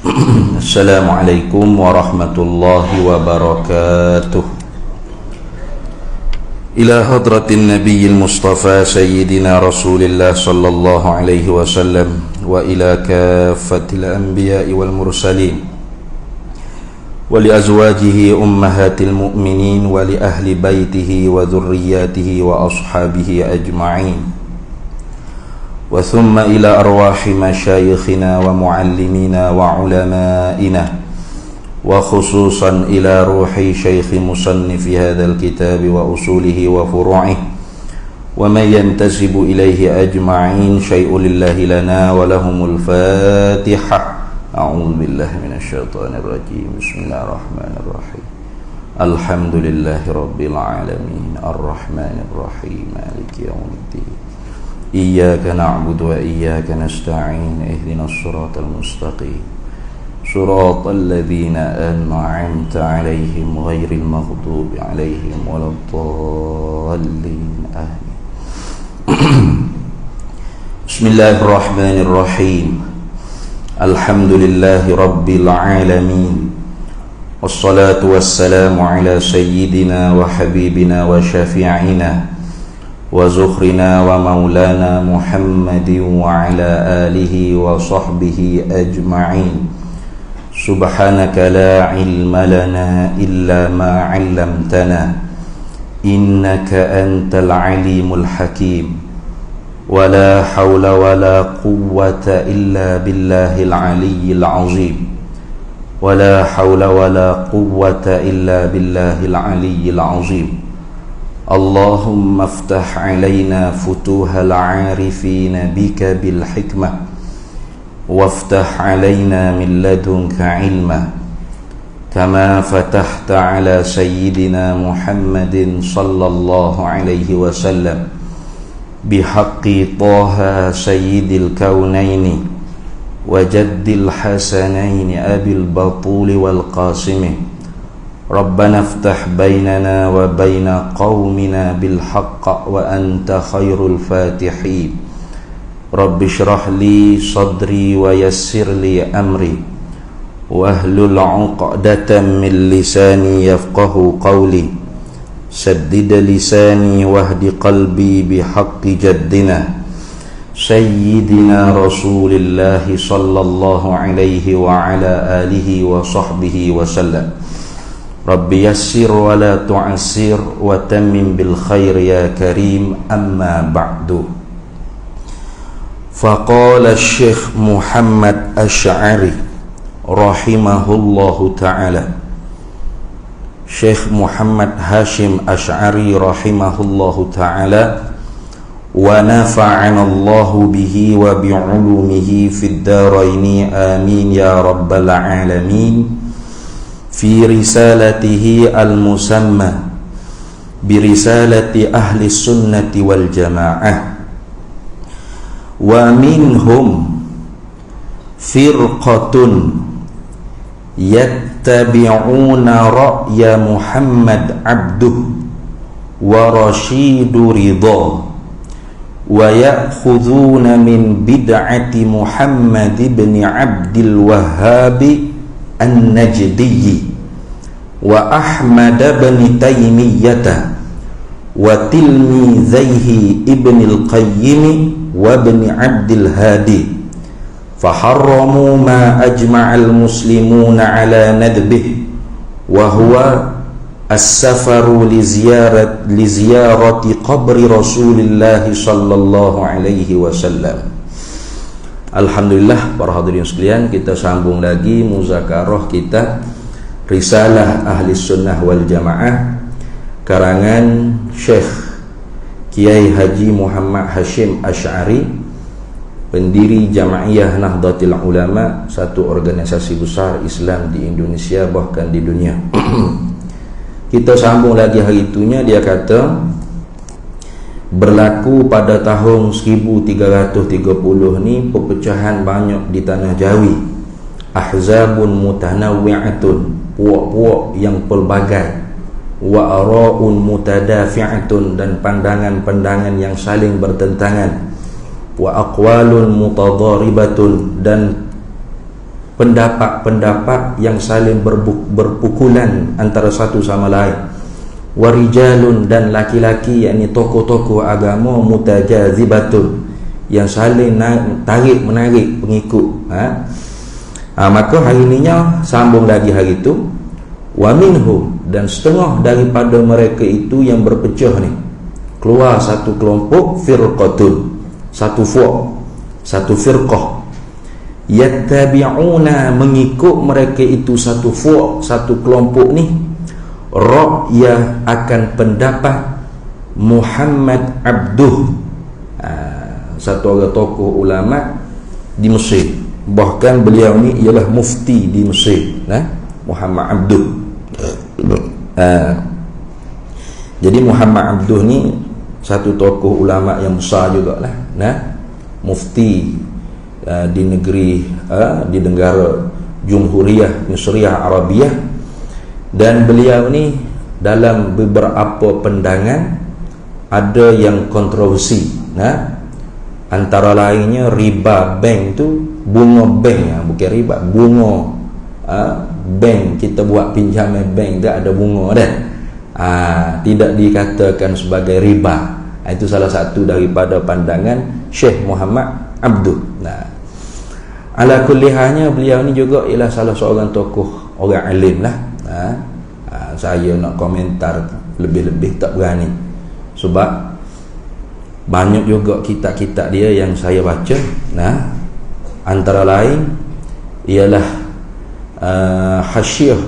Assalamualaikum warahmatullahi wabarakatuh. Ila hadratin nabiyil mustafa sayyidina rasulillah sallallahu alaihi wasallam wa ila kaffatil anbiya'i wal mursalin wa li azwajihi ummahatil mu'minin wa li ahli baitihi wa dhurriyyatihi wa ashabihi ajma'in. وثم إلى أرواح مشايخنا ومعلمينا وعلمائنا وخصوصا إلى روح شيخ مصنف هذا الكتاب وأصوله وفروعه ومن ينتسب إليه أجمعين. شيء لله لنا ولهم الفاتحة. أعوذ بالله من الشيطان الرجيم. بسم الله الرحمن الرحيم. الحمد لله رب العالمين الرحمن الرحيم مالك يوم الدين. إياك نعبد وإياك نستعين اهدنا الصراط المستقيم صراط الذين أنعمت عليهم غير المغضوب عليهم ولا الضالين آمين. بسم الله الرحمن الرحيم. الحمد لله رب العالمين والصلاة والسلام على سيدنا وحبيبنا وشفيعنا وزخرنا ومولانا محمد وعلى آله وصحبه أجمعين. سبحانك لا علم لنا إلا ما علمتنا إنك أنت العليم الحكيم. ولا حول ولا قوة إلا بالله العلي العظيم. ولا حول ولا قوة إلا بالله العلي العظيم. اللهم افتح علينا فتوح العارفين بك بالحكمة وافتح علينا من لدنك علما كما فتحت على سيدنا محمد صلى الله عليه وسلم بحق طه سيد الكونين وجد الحسنين أبي البطول والقاسم. ربنا افتح بيننا وبين قومنا بالحق وأنت خير الفاتحين. رب اشرح لي صدري ويسر لي أمري واحلل عقدة من لساني يفقه قولي. سدد لساني واهد قلبي بحق جدنا سيدنا رسول الله صلى الله عليه وعلى آله وصحبه وسلم. Rabbi yassir wa la tu'assir wa tammim bil khair ya karim. Amma ba'du. Faqala Syekh Muhammad Asy'ari rahimahullahu ta'ala. Syekh Muhammad Hashim Asy'ari rahimahullahu ta'ala wa nafa'ana Allahu bihi wa bi'ulumihi fid dharaini amin ya rabbal alamin. في رسالته المسمى برسالة أهل السنة والجماعة. ومنهم فرقة يتبعون رأي محمد عبده ورشيد رضاه ويأخذون من بدعة محمد بن عبد الوهاب النجدي وأحمد بن تيمية وتلميذيه ابن القيم وابن عبد الهادي فحرموا ما أجمع المسلمون على ندبه وهو السفر لزيارة قبر رسول الله صلى الله عليه وسلم. Alhamdulillah, para hadirin sekalian, kita sambung lagi muzakarah kita Risalah Ahli Sunnah wal Jamaah karangan Syekh Kiai Haji Muhammad Hashim Asy'ari, pendiri Jama'iyah Nahdlatul Ulama, satu organisasi besar Islam di Indonesia bahkan di dunia. Kita sambung lagi hari itunya. Dia kata berlaku pada tahun 1330 ni perpecahan banyak di tanah Jawi. Ahzabun mutanawwi'atun, puak-puak yang pelbagai. Wa ara'un mutadafi'atun, dan pandangan-pandangan yang saling bertentangan. Wa aqwalun mutadharibatun, dan pendapat-pendapat yang saling berpukulan antara satu sama lain. Warijalun, dan laki-laki, yakni tokoh-tokoh agama, mutajazibatun, yang saling tarik menarik pengikut. Maka hari ininya sambung lagi hari itu, wa minhum, dan setengah daripada mereka itu yang berpecah ni, keluar satu kelompok, firqatun, satu firqah, yattabi'una, mengikut mereka itu satu kelompok ni, ra'ya, akan pendapat Muhammad Abduh, satu orang tokoh ulama di Mesir. Bahkan beliau ni ialah mufti di Mesir, Muhammad Abduh. Jadi Muhammad Abduh ni satu tokoh ulama yang besar jugalah, mufti di negeri, di negara Jumhuriyah Misriyah Arabiyah. Dan beliau ni dalam beberapa pandangan ada yang kontroversi, antara lainnya riba bank tu, bunga bank, bukan riba, bunga bank, kita buat pinjaman bank tak ada bunga dah, tidak dikatakan sebagai riba. Itu salah satu daripada pandangan Syekh Muhammad Abduh. Ala kulli halnya beliau ni juga ialah salah seorang tokoh orang alim lah. Saya nak komentar lebih-lebih tak berani, sebab banyak juga kitab-kitab dia yang saya baca. Antara lain ialah hasyiah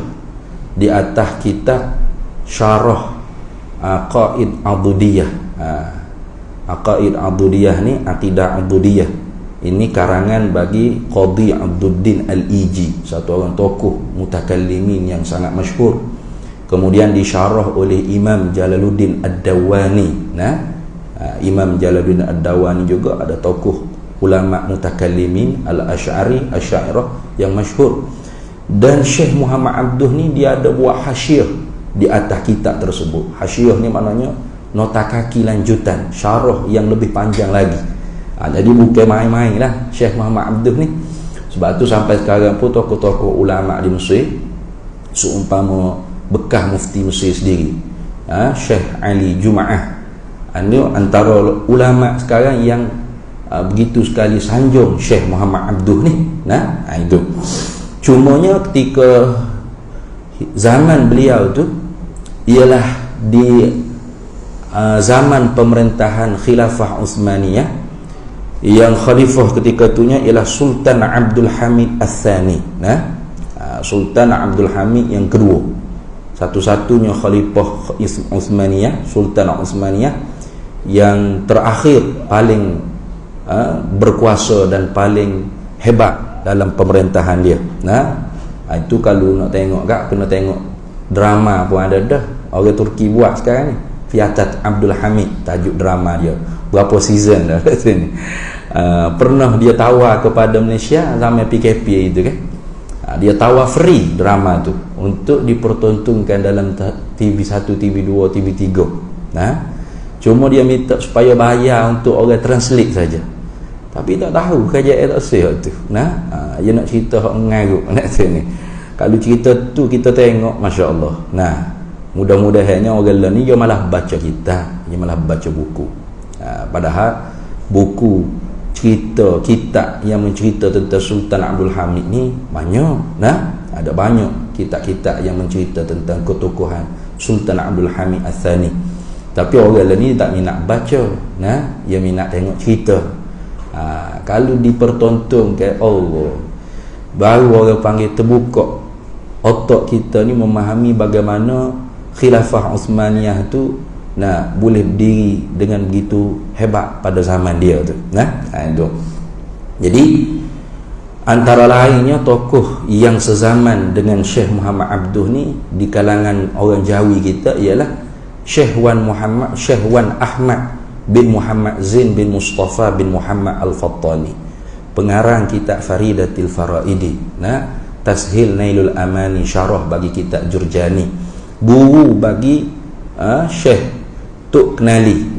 di atas kitab Syarah Aqaid Adudiyah. Aqaid Adudiyah ni, Aqidah Adudiyah ini karangan bagi Qadhi Abduddin Al-Iji, satu orang tokoh mutakallimin yang sangat masyhur. Kemudian disyarah oleh Imam Jalaluddin Ad-Dawani. Imam Jalaluddin Ad-Dawani juga ada tokoh ulama mutakallimin Al-Asy'ari, Asy'ariyah yang masyhur. Dan Syekh Muhammad Abduh ni dia ada buat hasyiah di atas kitab tersebut. Hasyiah ni maknanya nota kaki lanjutan, syarah yang lebih panjang lagi. Jadi bukan main-main lah Syekh Muhammad Abduh ni. Sebab tu sampai sekarang pun tokoh-tokoh ulama di Mesir, seumpama bekas mufti Mesir sendiri, Syekh Ali Jum'ah, ini antara ulama sekarang yang begitu sekali sanjung Syekh Muhammad Abduh ni. Itu cumanya ketika zaman beliau tu ialah di zaman pemerintahan Khilafah Utsmaniyah, yang khalifah ketika itunya ialah Sultan Abdul Hamid Ats-Tsani. Sultan Abdul Hamid yang kedua, satu-satunya khalifah Utsmaniyah, Sultan Utsmaniyah yang terakhir, paling berkuasa dan paling hebat dalam pemerintahan dia. Itu kalau nak tengok kena tengok drama pun ada dah, orang Turki buat sekarang ni, Fiatat Abdul Hamid tajuk drama dia. Berapa season dah kat sini. Pernah dia tawar kepada Malaysia zaman PKP itu kan. Dia tawar free drama tu untuk dipertontonkan dalam TV1, TV2, TV3. Cuma dia minta supaya bayar untuk orang translate saja. Tapi tak tahu kerajaan tak sihat tu. Dia nak cerita hak mengarut nak sini. Kalau cerita tu kita tengok, masya-Allah. Mudah-mudahannya orang lain ni dia malah baca kitab, dia malah baca buku. Padahal buku cerita kitab yang mencerita tentang Sultan Abdul Hamid ni banyak. Ada banyak kitab-kitab yang mencerita tentang ketokohan Sultan Abdul Hamid Ats-Tsani. Tapi orang lain ni tak minat baca, dia minat tengok cerita. Kalau dipertontonkan, Allah, baru orang panggil terbuka otak kita ni memahami bagaimana Khilafah Utsmaniyah tu boleh berdiri dengan begitu hebat pada zaman dia tu. Itu. Jadi antara lainnya tokoh yang sezaman dengan Syekh Muhammad Abduh ni di kalangan orang Jawi kita ialah Syekh Wan Ahmad bin Muhammad Zain bin Mustafa bin Muhammad Al-Fattani, pengarang kitab Faridatil Faraidi, Tashil Nailul Amani, syarah bagi kitab Jurjani, guru bagi Syekh Tok Kenali,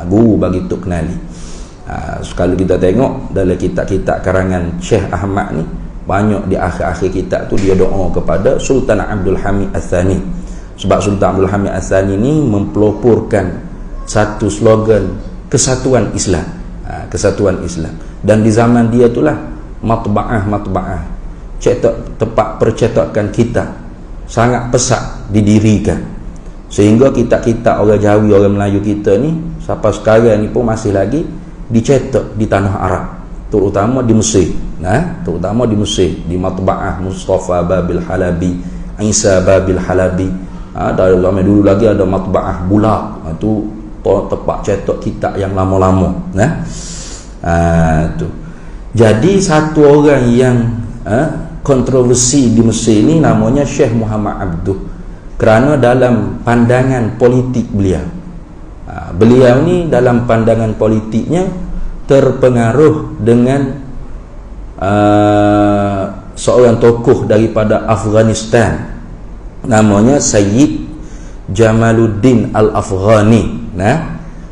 guru bagi Tok Kenali. Kalau kita tengok dalam kitab-kitab karangan Syekh Ahmad ni, banyak di akhir-akhir kitab tu dia doa kepada Sultan Abdul Hamid Ats-Tsani. Sebab Sultan Abdul Hamid Ats-Tsani ni mempeloporkan satu slogan kesatuan Islam. Kesatuan Islam. Dan di zaman dia itulah matba'ah tempat percetakan kitab sangat pesat didirikan, sehingga kitab-kitab orang Jawi, orang Melayu kita ni sampai sekarang ni pun masih lagi dicetak di tanah Arab, terutama di Mesir. Terutama di Mesir, di matba'ah Mustafa Babil Halabi, Isa Babil Halabi. Dari zaman dulu lagi ada matba'ah Bulaq, itu tempat cetak kitab yang lama-lama. Tu. Jadi satu orang yang kontroversi di Mesir ni namanya Syekh Muhammad Abduh, kerana dalam pandangan politik beliau, beliau ni dalam pandangan politiknya terpengaruh dengan seorang tokoh daripada Afghanistan namanya Sayyid Jamaluddin Al-Afghani.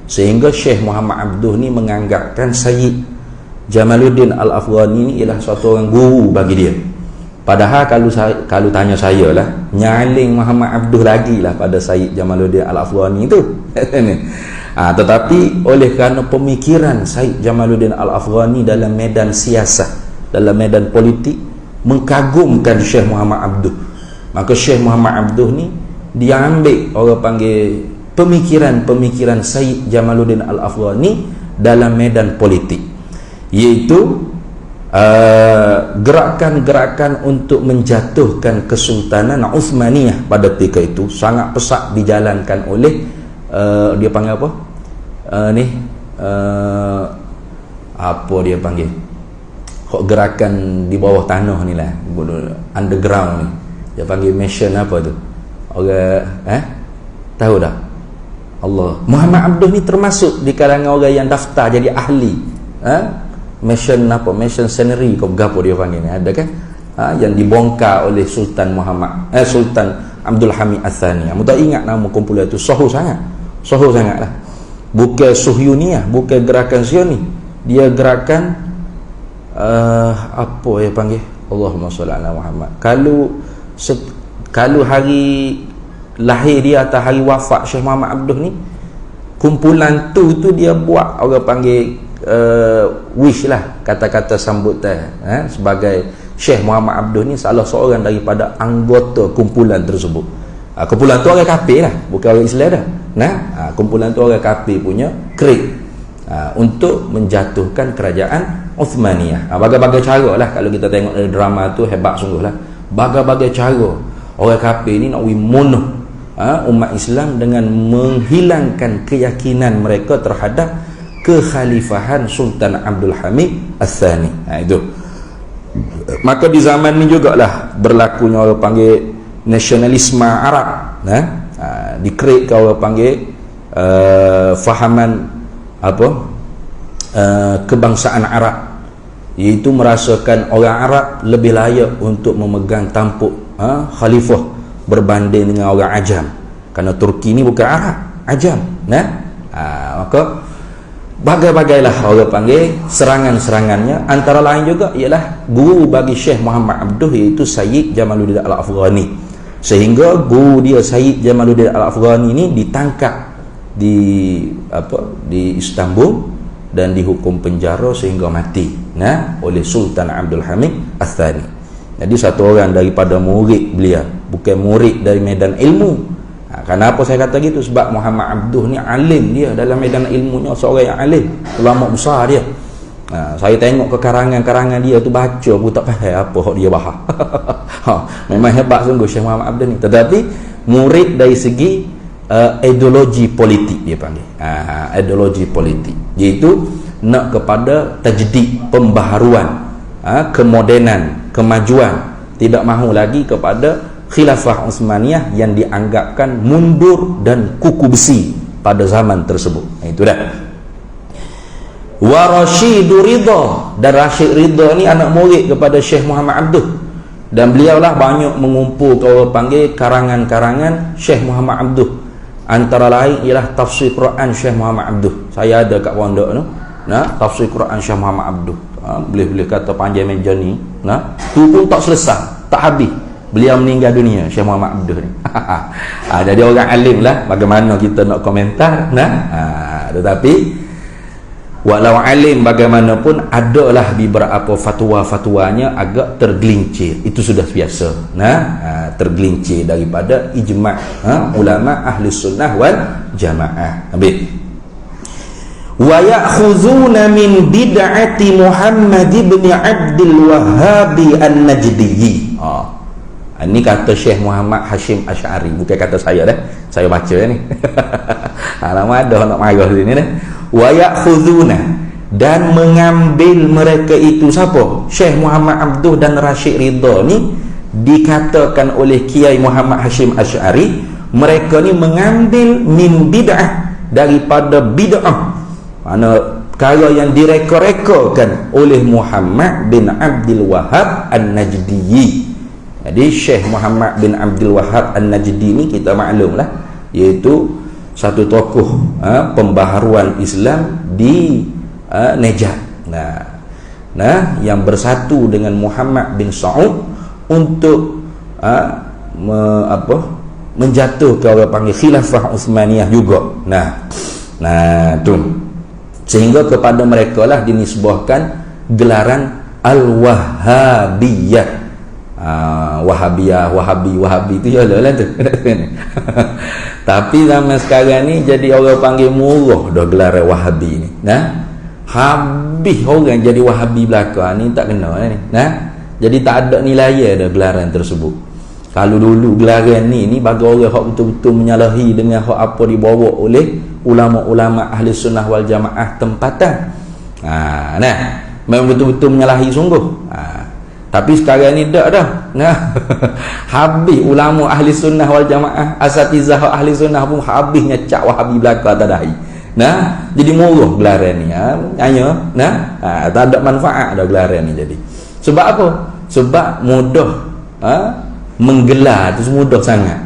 Sehingga Syekh Muhammad Abduh ni menganggapkan Sayyid Jamaluddin Al-Afghani ni ialah suatu orang guru bagi dia. Padahal kalau tanya saya lah, nyaling Muhammad Abduh lagi lah pada Sayyid Jamaluddin Al-Afghani itu. Tetapi oleh kerana pemikiran Sayyid Jamaluddin Al-Afghani dalam medan siasat, dalam medan politik, mengagumkan Syekh Muhammad Abduh, maka Syekh Muhammad Abduh ni dia ambil, orang panggil, pemikiran Sayyid Jamaluddin Al-Afghani dalam medan politik, iaitu gerakan-gerakan untuk menjatuhkan Kesultanan Uthmaniyah pada ketika itu sangat pesat dijalankan oleh dia panggil apa? Apa dia panggil? Gerakan di bawah tanah ni lah, underground ni. Dia panggil mission apa tu? Orang tahu dah? Allah. Muhammad Abduh ni termasuk di kalangan orang yang daftar jadi ahli. Mission apa? Mission scenery kau gapo dia panggil ni, ada kan? Yang dibongkar oleh Sultan Sultan Abdul Hamid Ats-Tsani. Kamu tak ingat nama kumpulan itu? Sohu sangat lah. Bukan Suhyuniyah, bukan gerakan Zioni. Dia gerakan apa dia panggil? Allahumma shalli ala Muhammad. Kalau hari lahir dia atau hari wafat Syekh Muhammad Abduh ni, kumpulan tu dia buat, orang panggil wish lah, kata-kata sambutan sebagai Syekh Muhammad Abduh ni salah seorang daripada anggota kumpulan tersebut. Kumpulan tu orang kafir lah, bukan orang Islam dah. Kumpulan tu orang kafir punya krik untuk menjatuhkan kerajaan Uthmaniyah. Bagai-bagai cara lah, kalau kita tengok dari drama tu hebat sungguh lah. Bagai-bagai cara orang kafir ni nak bunuh umat Islam dengan menghilangkan keyakinan mereka terhadap kekhalifahan Sultan Abdul Hamid Ats-Tsani. Itu. Maka di zaman ni jugalah berlakunya orang panggil nasionalisme Arab. Dikreatkan orang panggil fahaman apa? Kebangsaan Arab, iaitu merasakan orang Arab lebih layak untuk memegang tampuk khalifah berbanding dengan orang Ajam, kerana Turki ni bukan Arab, Ajam. Maka bagai-bagailah orang panggil serangan-serangannya. Antara lain juga ialah guru bagi Syekh Muhammad Abduh, iaitu Sayyid Jamaluddin Al-Afghani. Sehingga guru dia Sayyid Jamaluddin Al-Afghani ini ditangkap di Istanbul dan dihukum penjara sehingga mati oleh Sultan Abdul Hamid Ats-Tsani. Jadi satu orang daripada murid beliau, bukan murid dari medan ilmu. Kenapa saya kata gitu? Sebab Muhammad Abduh ni alim, dia dalam medan ilmunya seorang yang alim, ulama besar dia. Saya tengok ke karangan-karangan dia tu, baca pun tak faham apa hak dia bahas. Memang hebat sungguh Syekh Muhammad Abduh ni. Tetapi murid dari segi ideologi politik dia panggil. Ideologi politik, iaitu nak kepada tajdid, pembaharuan, kemodenan, kemajuan, tidak mahu lagi kepada Khilafah Utsmaniyah yang dianggapkan mundur dan kuku besi pada zaman tersebut. Itu dah. Wa Rashidur Ridha, dan Rashid Ridha ni anak murid kepada Syekh Muhammad Abduh, dan beliaulah banyak mengumpulkan orang panggil karangan-karangan Syekh Muhammad Abduh. Antara lain ialah tafsir Quran Syekh Muhammad Abduh. Saya ada kat pondok tu, tafsir Quran Syekh Muhammad Abduh. Boleh kata panjang meja ni, tu pun tak selesai, tak habis. Beliau meninggal dunia, Syekh Muhammad Abduh ni. Jadi orang alim lah, bagaimana kita nak komentar, tetapi walau alim bagaimanapun, adalah beberapa fatwa-fatwanya agak tergelincir. Itu sudah biasa. Tergelincir daripada ijma' ulama ahli sunnah wal jamaah. Habis. Wa ya'khuzuna min bid'ati Muhammad ibn Abdul Wahhab an-Najdi. Ini kata Syekh Muhammad Hashim Asy'ari, bukan kata saya dah. Saya baca ni. Lama ada nak marah sini dah. Wa ya'khuzuna, dan mengambil mereka itu siapa? Syekh Muhammad Abduh dan Rashid Ridha ni dikatakan oleh Kiai Muhammad Hashim Asy'ari, mereka ni mengambil min bid'ah, daripada bid'ah, mana perkara yang direka-rekakan oleh Muhammad bin Abdul Wahhab an-Najdi. Jadi Syekh Muhammad bin Abdul Wahhab an-Najdi ni kita maklumlah, iaitu satu tokoh pembaharuan Islam di Najd. Yang bersatu dengan Muhammad bin Saud untuk menjatuhkan, orang panggil khilafah Uthmaniyah juga. Tu sehingga kepada mereka lah dinisbahkan gelaran Al-Wahhabiyah. Wahabi tu jelah tu. Tapi zaman sekarang ni jadi orang panggil murah dah gelaran Wahabi ni. Habis orang jadi Wahabi belakang ni, tak kena ni. Jadi tak ada nilai dah gelaran tersebut. Kalau dulu gelaran ni bagi orang hak betul-betul menyalahi dengan hak apa dibawa oleh ulama-ulama ahli sunnah wal jamaah tempatan. Memang betul-betul menyalahi sungguh. Tapi sekarang ni tak dah. Habis ulama ahli sunnah wal jamaah, asatizah ahli sunnah pun habisnya cak Wahabi belaka tak dahi. Jadi murah gelaran ni. Tak ada manfaat dah gelaran ni jadi. Sebab apa? Sebab mudah menggelar tu, mudah sangat.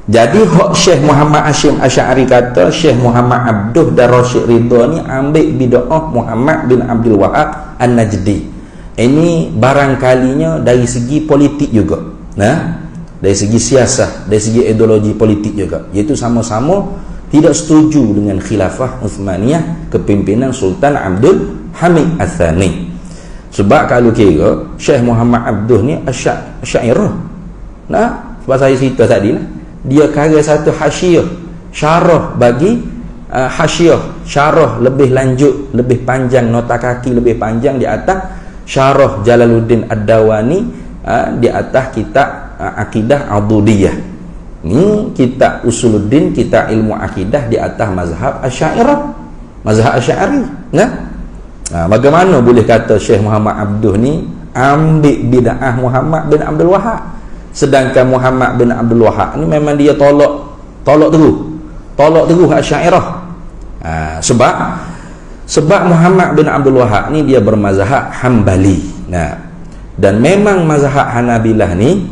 Jadi hak Syekh Muhammad Hashim Asy'ari kata Syekh Muhammad Abduh dan Rashid Ridha ni ambil bid'ah Muhammad bin Abdul Wahhab an-Najdi. Ini barangkalinya dari segi politik juga. Dari segi siasah, dari segi ideologi politik juga, iaitu sama-sama tidak setuju dengan khilafah Uthmaniyah kepimpinan Sultan Abdul Hamid Ats-Tsani. Sebab kalau kira Syekh Muhammad Abduh ni Asy'ariyah. Sebab saya cerita tadi lah, dia kira satu hasyiah, syarah bagi hasyiah, syarah lebih lanjut, lebih panjang, nota kaki lebih panjang di atas syarah Jalaluddin Ad-Dawani di atas kitab Akidah Adudiyah. Ni kitab Usuluddin, kitab ilmu akidah di atas mazhab Asy'ariyah, mazhab Asy'ari. Bagaimana boleh kata Syekh Muhammad Abduh ni ambil bid'ah Muhammad bin Abdul Wahhab, sedangkan Muhammad bin Abdul Wahhab ni memang dia tolak terus Asy'ariyah. Sebab Muhammad bin Abdul Wahhab ni dia bermazhab Hambali. Dan memang mazhab Hanabilah ni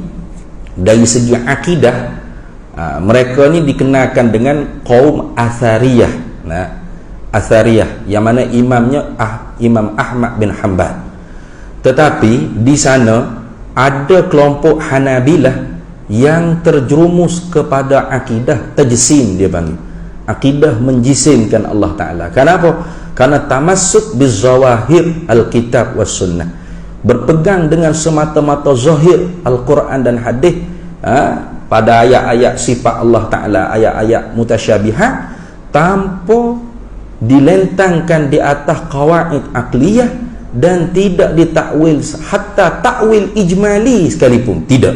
dari segi akidah, mereka ni dikenalkan dengan kaum Athariyah. Athariyah yang mana imamnya Imam Ahmad bin Hanbal. Tetapi di sana ada kelompok Hanabilah yang terjerumus kepada akidah tajsim, dia panggil akidah menjisimkan Allah Ta'ala. Kenapa? Karena tamassuk bizawahir al-kitab was sunnah, berpegang dengan semata-mata zahir Al-Quran dan hadis, pada ayat-ayat sifat Allah Ta'ala, ayat-ayat mutasyabihat, tanpa dilentangkan di atas qawaid akliyah, dan tidak ditakwil hatta takwil ijmali sekalipun, tidak.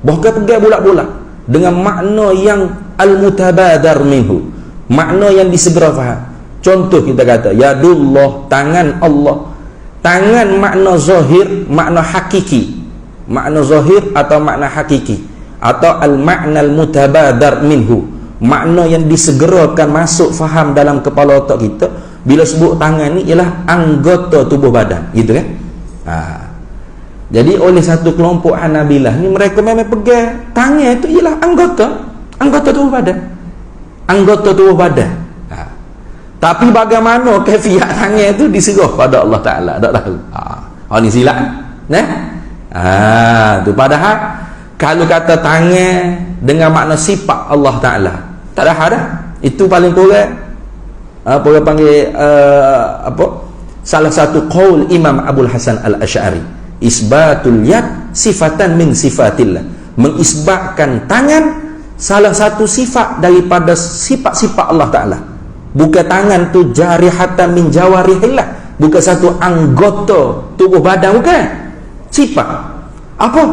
Bahkan pegang bulat-bulat dengan makna yang al-mutabadar minhu, makna yang disegera faham. Contoh kita kata yadullah, tangan Allah. Tangan makna zahir, makna hakiki, makna zahir atau makna hakiki, atau al-makna al-mutabadar minhu, makna yang disegerakan masuk faham dalam kepala otak kita bila sebut tangan ni ialah anggota tubuh badan, gitu kan. Jadi oleh satu kelompok Hanabilah ni, mereka memang pegang tangan itu ialah anggota tubuh badan, anggota tubuh badan. Tapi bagaimana kaifiat tangan itu diserah pada Allah Taala, tak tahu. Ni silap. Tu padahal kalau kata tangan dengan makna sifat Allah Taala, tak ada dah. Itu paling kurang apa panggil salah satu qaul Imam Abul Hasan Al-Asy'ari, isbatul yad sifatan min sifatillah, mengisbatkan tangan salah satu sifat daripada sifat-sifat Allah Ta'ala. Bukan tangan tu jarihatan min jawarihillah, bukan satu anggota tubuh badan, bukan. Sifat apa?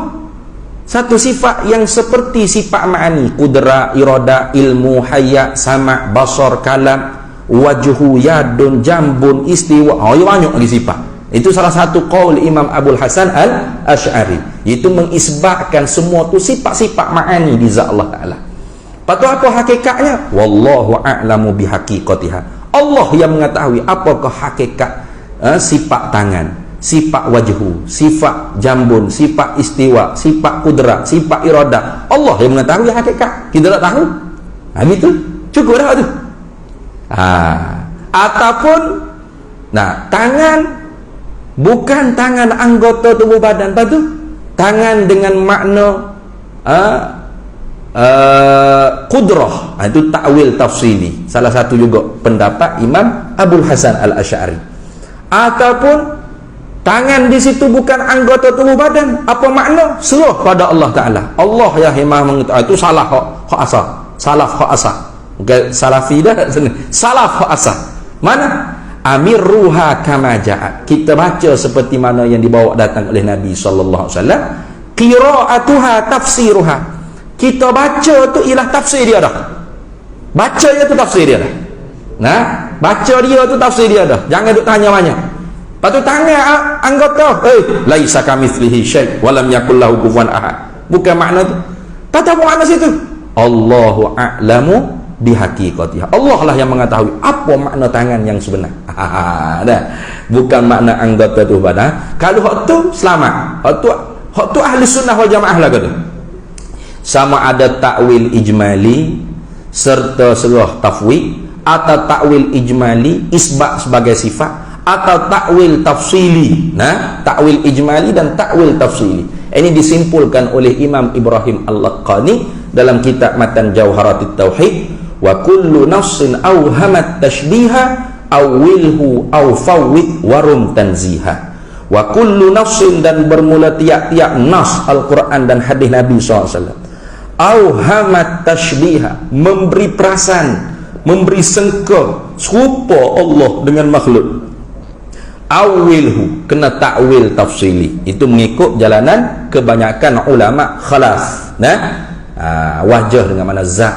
Satu sifat yang seperti sifat ma'ani, kudrat, iradah, ilmu, hayat, sama', basar, kalam, wajhu, yadun, jambun, istiwa. Banyak lagi sifat. Itu salah satu qaul Imam Abul Hasan Al-Asy'ari, itu mengisbatkan semua tu sifat-sifat ma'ani di zat Allah Ta'ala. Lepas apa hakikatnya? Wallahu a'lamu bihaqiqatiha. Allah yang mengetahui apakah hakikat sifat tangan, sifat wajhu, sifat jambun, sifat istiwa, sifat kudrat, sifat iradah. Allah yang mengetahui hakikat, kita tak tahu. Itu cukup dah tu. Ataupun tangan bukan tangan anggota tubuh badan. Lepas tu tangan dengan makna qudrah, itu takwil tafsili, salah satu juga pendapat Imam Abul Hasan Al-Asy'ari. Ataupun tangan di situ bukan anggota tubuh badan, apa makna? Serah pada Allah Ta'ala. Allah yang Maha mengetahui. Itu salah hak asal, salah hak asal, bukan salafi dah, salah hak asal. Mana? Amirruha kama ja'at, kita baca seperti mana yang dibawa datang oleh Nabi sallallahu alaihi wasallam. Qira'atuha tafsiruha, kita baca tu ialah tafsir dia dah. Baca dia tu tafsir dia dah. Baca dia tu tafsir dia dah. Jangan duk tanya banyak. Lepas tu tanya anggota, laisa kamitslihi syai' wa lam yakul lahu kufuwan ahad. Bukan makna tu. Tak tahu makna situ. Allahu a'lamu bihaqiqatiha. Allah lah yang mengetahui apa makna tangan yang sebenar. Bukan makna anggota tubuh badan. Kalau hak tu selamat. Hak tu ahli sunnah wal jamaah lah kata. Sama ada takwil ijmali serta serah tafwid, atau takwil ijmali isbat sebagai sifat, atau takwil tafsili. Takwil ijmali dan takwil tafsili. Ini disimpulkan oleh Imam Ibrahim Al-Laqani dalam kitab Matan Jauharatit Tauhid. Wa kullu nafsin awhamat tashbiha awilhu aw fawwid warum tanziha. Wa kullu nafsin, dan bermula tiap-tiap nas Al-Quran dan hadis Nabi SAW, awhamat tashbiha, memberi perasan, memberi sengka serupa Allah dengan makhluk. Awilhu, kena takwil tafsili, itu mengikut jalanan kebanyakan ulama khalaf. Wajah dengan mana zat,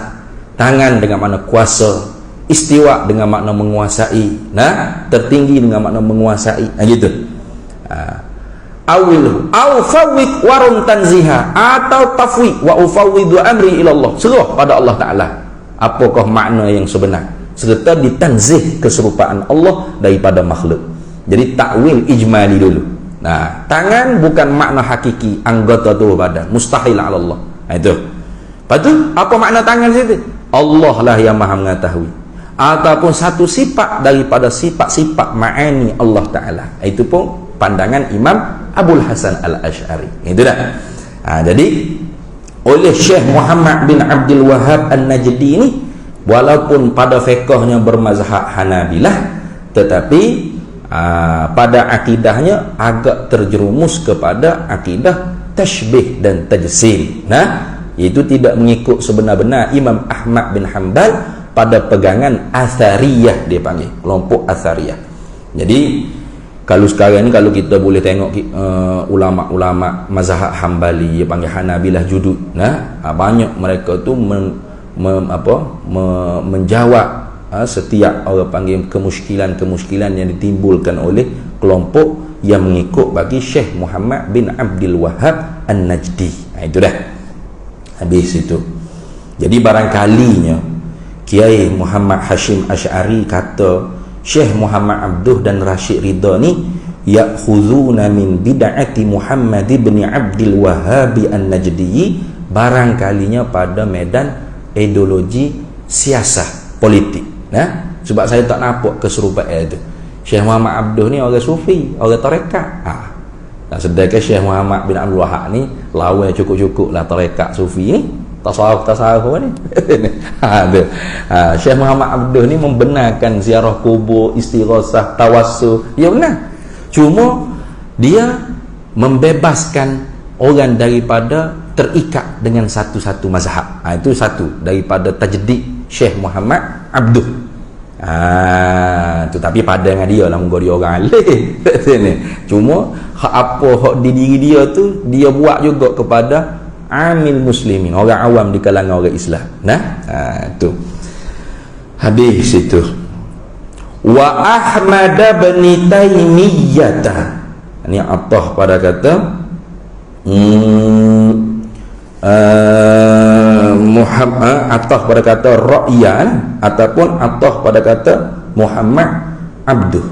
tangan dengan makna kuasa, istiwa dengan makna menguasai, tertinggi dengan makna menguasai, gitu. Awilhu aw fawwid warum tanziha, atau tafwid wa ufawwidu amri ila Allah, serah pada Allah Ta'ala apakah makna yang sebenar, serta ditanzih keserupaan Allah daripada makhluk. Jadi takwil ijmali dulu. Tangan bukan makna hakiki anggota tubuh badan, mustahil ala Allah. Itu. Lepas tu apa makna tangan situ? Allah lah yang Maha mengetahui. Ataupun satu sifat daripada sifat-sifat ma'ani Allah Ta'ala. Itu pun pandangan Imam Abul Hasan Al-Asy'ari. Itu dah. Jadi oleh Syekh Muhammad bin Abdul Wahhab An-Najdi ini, walaupun pada fiqhnya bermazhab Hanabilah, tetapi pada akidahnya agak terjerumus kepada akidah tashbih dan tajsim. Itu tidak mengikut sebenar-benar Imam Ahmad bin Hanbal pada pegangan Athariyah, dia panggil kelompok Athariyah. Jadi kalau sekarang ni, kalau kita boleh tengok ulama-ulama mazhab Hambali, dia panggil Hanabilah judud, banyak mereka tu menjawab setiap orang panggil kemusykilan yang ditimbulkan oleh kelompok yang mengikut bagi Syekh Muhammad bin Abdul Wahhab An-Najdi. Itu dah habis itu. Jadi barangkalinya Kiai Muhammad Hashim Asy'ari kata Syekh Muhammad Abduh dan Rashid Ridha ni ya'khuduna min bid'ati Muhammad bin Abdul Wahhab An-Najdi, barangkalinya pada medan ideologi siasah politik. Sebab saya tak nampak keserupaan itu. Syekh Muhammad Abduh ni orang sufi, orang tarekat. Dan sedangkan Syekh Muhammad bin Abdul Wahab ni lawan cukup-cukup lah tarekat sufi ni. Tasawuf ni. Syekh Muhammad Abduh ni membenarkan ziarah kubur, istighasah, tawassul. Ya benar. Cuma dia membebaskan orang daripada terikat dengan satu-satu mazhab. Itu satu daripada tajdid Syekh Muhammad Abduh. Tapi pada dengan dia lah, muka dia orang alim. Cuma apa hak di diri dia tu dia buat juga kepada amil muslimin, orang awam di kalangan orang Islam. Tu habis itu. Wa Ahmad bin Taimiyah, ini atah pada kata Muhammad, atah pada kata Ra'yan ataupun atah pada kata Muhammad Abduh.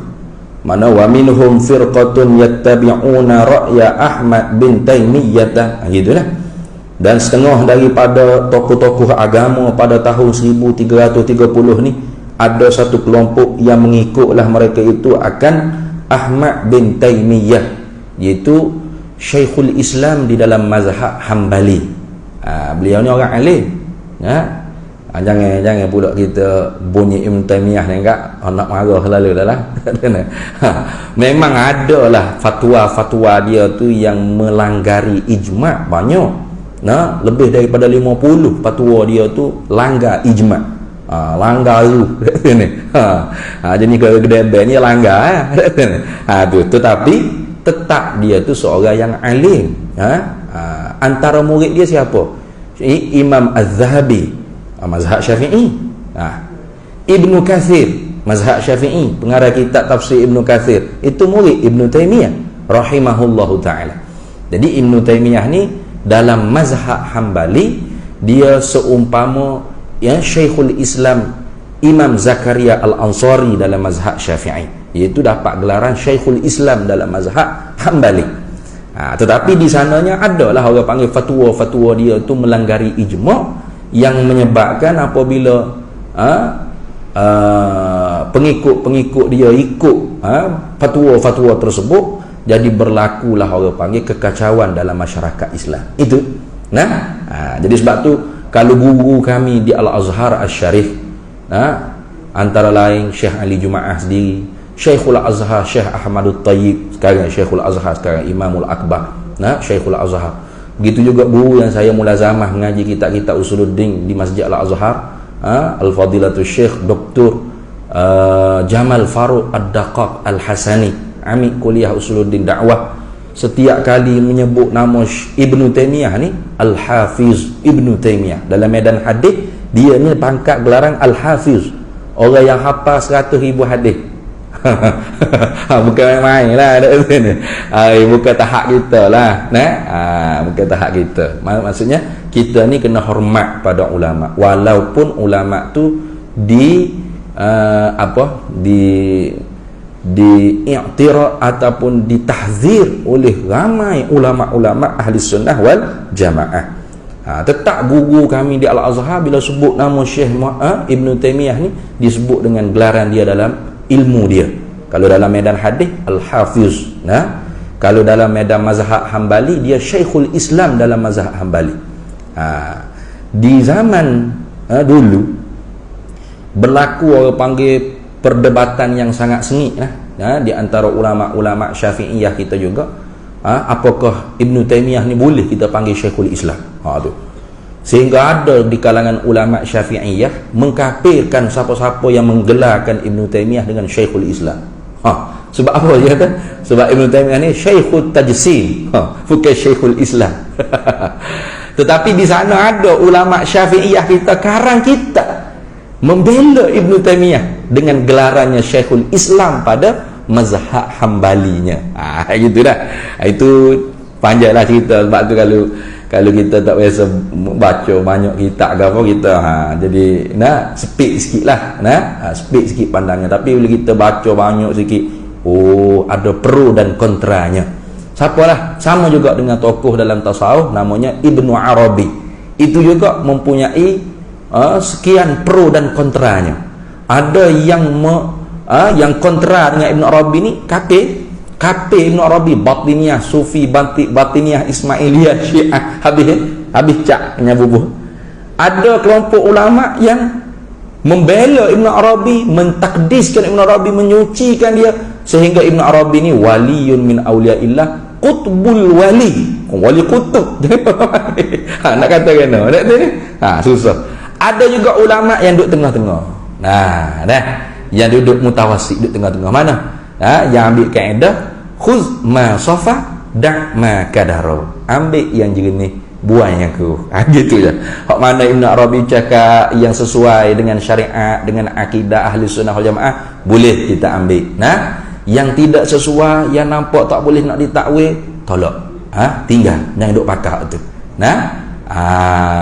Mana wa minhum firqatun yattabi'una ra'ya Ahmad bin Taimiyah, gitulah. Dan setengah daripada tokoh-tokoh agama pada tahun 1330 ni ada satu kelompok yang mengikutlah mereka itu akan Ahmad bin Taimiyah, iaitu Syekhul Islam di dalam mazhab Hambali. Beliau ni orang alim. Jangan pula kita bunyi Ibn Taimiyah ni enggak nak marah selalu dah lah. Memang adalah fatwa-fatwa dia tu yang melanggar ijma' banyak. Lebih daripada 50 fatwa dia tu langgar ijma'. Langgar tu. Jadi kalau kedai ni langgar. Tetapi tetap dia tu seorang yang alim. Antara murid dia siapa? Imam Az-Zahabi, mazhab Syafi'i. Ibnu Katsir, mazhab Syafi'i, pengarah kitab tafsir Ibnu Katsir, itu murid Ibnu Taimiyah rahimahullahu taala. Jadi Ibnu Taimiyah ni dalam mazhab Hambali dia seumpama Syekhul Islam Imam Zakaria Al-Ansari dalam mazhab Syafi'i, iaitu dapat gelaran Syekhul Islam dalam mazhab Hambali. Tetapi di sananya adalah orang panggil fatwa-fatwa dia tu melanggari ijma' yang menyebabkan apabila pengikut-pengikut dia ikut fatwa-fatwa tersebut, jadi berlakulah orang panggil kekacauan dalam masyarakat Islam. Itu. Jadi sebab tu kalau guru kami di Al-Azhar Asy-Syarif, antara lain Syekh Ali Jumaah sendiri, Syekhul Azhar Syekh Ahmadut Tayyib, sekarang Syekhul Azhar, sekarang Imamul Akbar, Syekhul Azhar. Begitu juga guru yang saya mulazamah mengaji kitab-kitab Usuluddin di Masjid Al-Azhar, Al-Fadilatul Syekh Dr. Jamal Faruq Ad-Daqaq Al-Hasani, amik kuliah Usuluddin Dakwah. Setiap kali menyebut nama Ibnu Taimiyah ni, Al-Hafiz Ibnu Taimiyah. Dalam medan hadis dia ni pangkat gelaran Al-Hafiz, orang yang hafal 100,000 hadis. Bukan main lah, bukan tahap kita lah, bukan tahap kita. Maksudnya kita ni kena hormat pada ulama, walaupun ulama tu diiktira ataupun ditahzir oleh ramai ulama-ulama ahli sunnah wal jamaah. Tetap guru kami di Al-Azhar bila sebut nama Syekh Ibnu Taimiyah ni disebut dengan gelaran dia dalam ilmu dia. Kalau dalam medan hadis Al-Hafiz, kalau dalam medan mazhab Hambali dia Syekhul Islam dalam mazhab Hambali. Di zaman dulu berlaku orang panggil perdebatan yang sangat sengit di antara ulama-ulama Syafi'iyah kita juga. Apakah Ibnu Taimiyah ni boleh kita panggil Syekhul Islam? Tu. Sehingga ada di kalangan ulama Syafi'iyah mengkafirkan siapa-siapa yang menggelarkan Ibnu Taimiyah dengan Syekhul Islam. Sebab apa dia kata? Sebab Ibnu Taimiyah ni Syekhul Tajsim, bukan Syekhul Islam. Tetapi di sana ada ulama Syafi'iyah kita, karang kita membela Ibnu Taimiyah dengan gelarannya Syekhul Islam pada mazhab Hambalinya. Gitu dah. Itu panjanglah cerita. Sebab tu kalau kita tak biasa baca banyak kitab ke apa, kita jadi speed sikit lah, speed sikit pandangnya. Tapi bila kita baca banyak sikit, ada pro dan kontranya. Siapalah, sama juga dengan tokoh dalam tasawuf namanya Ibnu Arabi, itu juga mempunyai sekian pro dan kontranya. Ada yang yang kontra dengan Ibn Arabi ni kafir Ibn Arabi, batiniyah, sufi, batiniyah, Ismailiyah, Syiah, habis cak nyabubuh. Ada kelompok ulama yang membela Ibn Arabi, mentakdiskan Ibn Arabi, menyucikan dia, sehingga Ibn Arabi ni waliyun min awliyaillah, qutbul wali kutub. Nak kata kena nak tu ni susah. Ada juga ulama yang duduk tengah-tengah. Yang duduk mutawassit, duduk tengah-tengah mana? Yang ambil kaedah khuz ma safa da' ma kadaro, ambil yang jernih, buang yang keruh. Gitu je. Hak mana Ibn Arabi cakap yang sesuai dengan syariat, dengan akidah ahli sunnah wal jamaah, boleh kita ambil. Yang tidak sesuai, yang nampak tak boleh nak ditakwil, tolak. Tinggal, jangan duk pakak tu.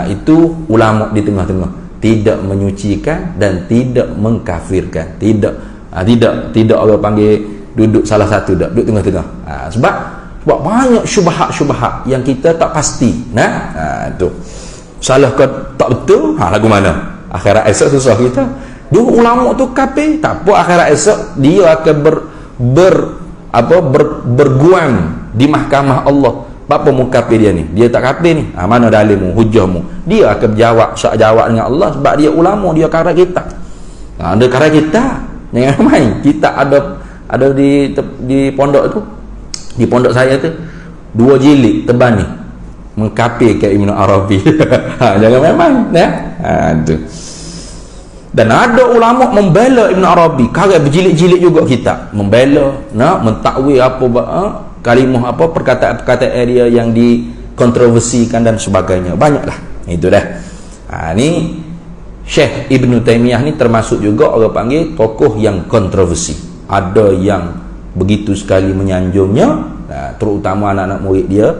Itu ulama di tengah-tengah, tidak menyucikan dan tidak mengkafirkan. Tidak orang panggil duduk salah satu, duduk tengah-tengah. Sebab banyak syubhat yang kita tak pasti. Tu salah ke tak betul, lagu mana akhirat esok susah kita. Dulu ulama tu kafir, tak apa, akhirat esok dia akan berguam di mahkamah Allah. Apa mu kafir dia ni? Dia tak kafir ni. Mana dalilmu, hujahmu? Dia akan jawab dengan Allah, sebab dia ulama, dia kara kita. Ada kara kita. Jangan main. Kita ada di pondok tu. Di pondok saya tu 2 jilid tebal ni mengkafirkan Ibn Arabi. Jangan main ya. Tu. Dan ada ulama membela Ibn Arabi, kara berjilid-jilid juga kita membela, mentakwil kalimah perkataan dia yang dikontroversikan dan sebagainya. Banyaklah. Itu dah. Ni Syekh Ibn Taimiyah ni termasuk juga orang panggil tokoh yang kontroversi. Ada yang begitu sekali menyanjungnya, terutama anak-anak murid dia,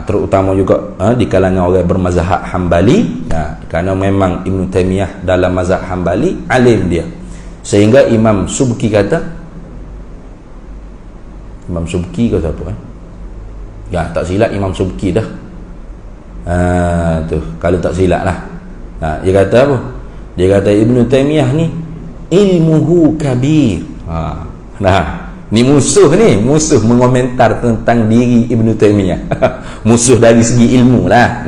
terutama juga di kalangan orang bermazhab Hambali, kerana memang Ibn Taimiyah dalam mazhab Hambali alim dia, sehingga Imam Subki kata, Imam Subki ke siapa tak silap Imam Subki dah. Tu kalau tak silap lah. Dia kata apa? Dia kata Ibn Taimiyah ni ilmuhu kabir. Ni musuh mengomentar tentang diri Ibn Taimiyah. Musuh dari segi ilmu lah.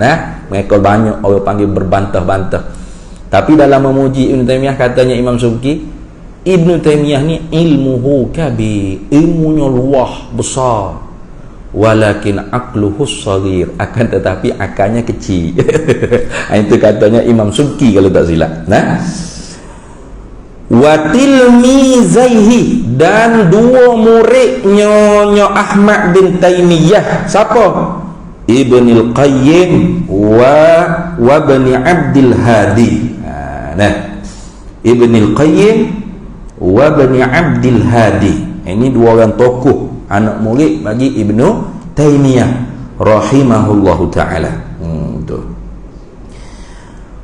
Mereka banyak orang panggil berbantah-bantah. Tapi dalam memuji Ibn Taimiyah, katanya Imam Subki, Ibn Taimiyah ni ilmuhu kabir, ilmunya luah besar, walakin aqluhu saghir, akan tetapi akalnya kecil. Itu katanya Imam Subki kalau tak silap. Wa tilmizaihi, dan 2 muridnya Ahmad bin Taimiyah. Siapa? Ibnul Qayyim wa Ibn Abdul Hadi. Ibnul Qayyim wa Ibn Abdul Hadi. Ini 2 orang tokoh anak murid bagi Ibnu Taimiyah rahimahullahu taala.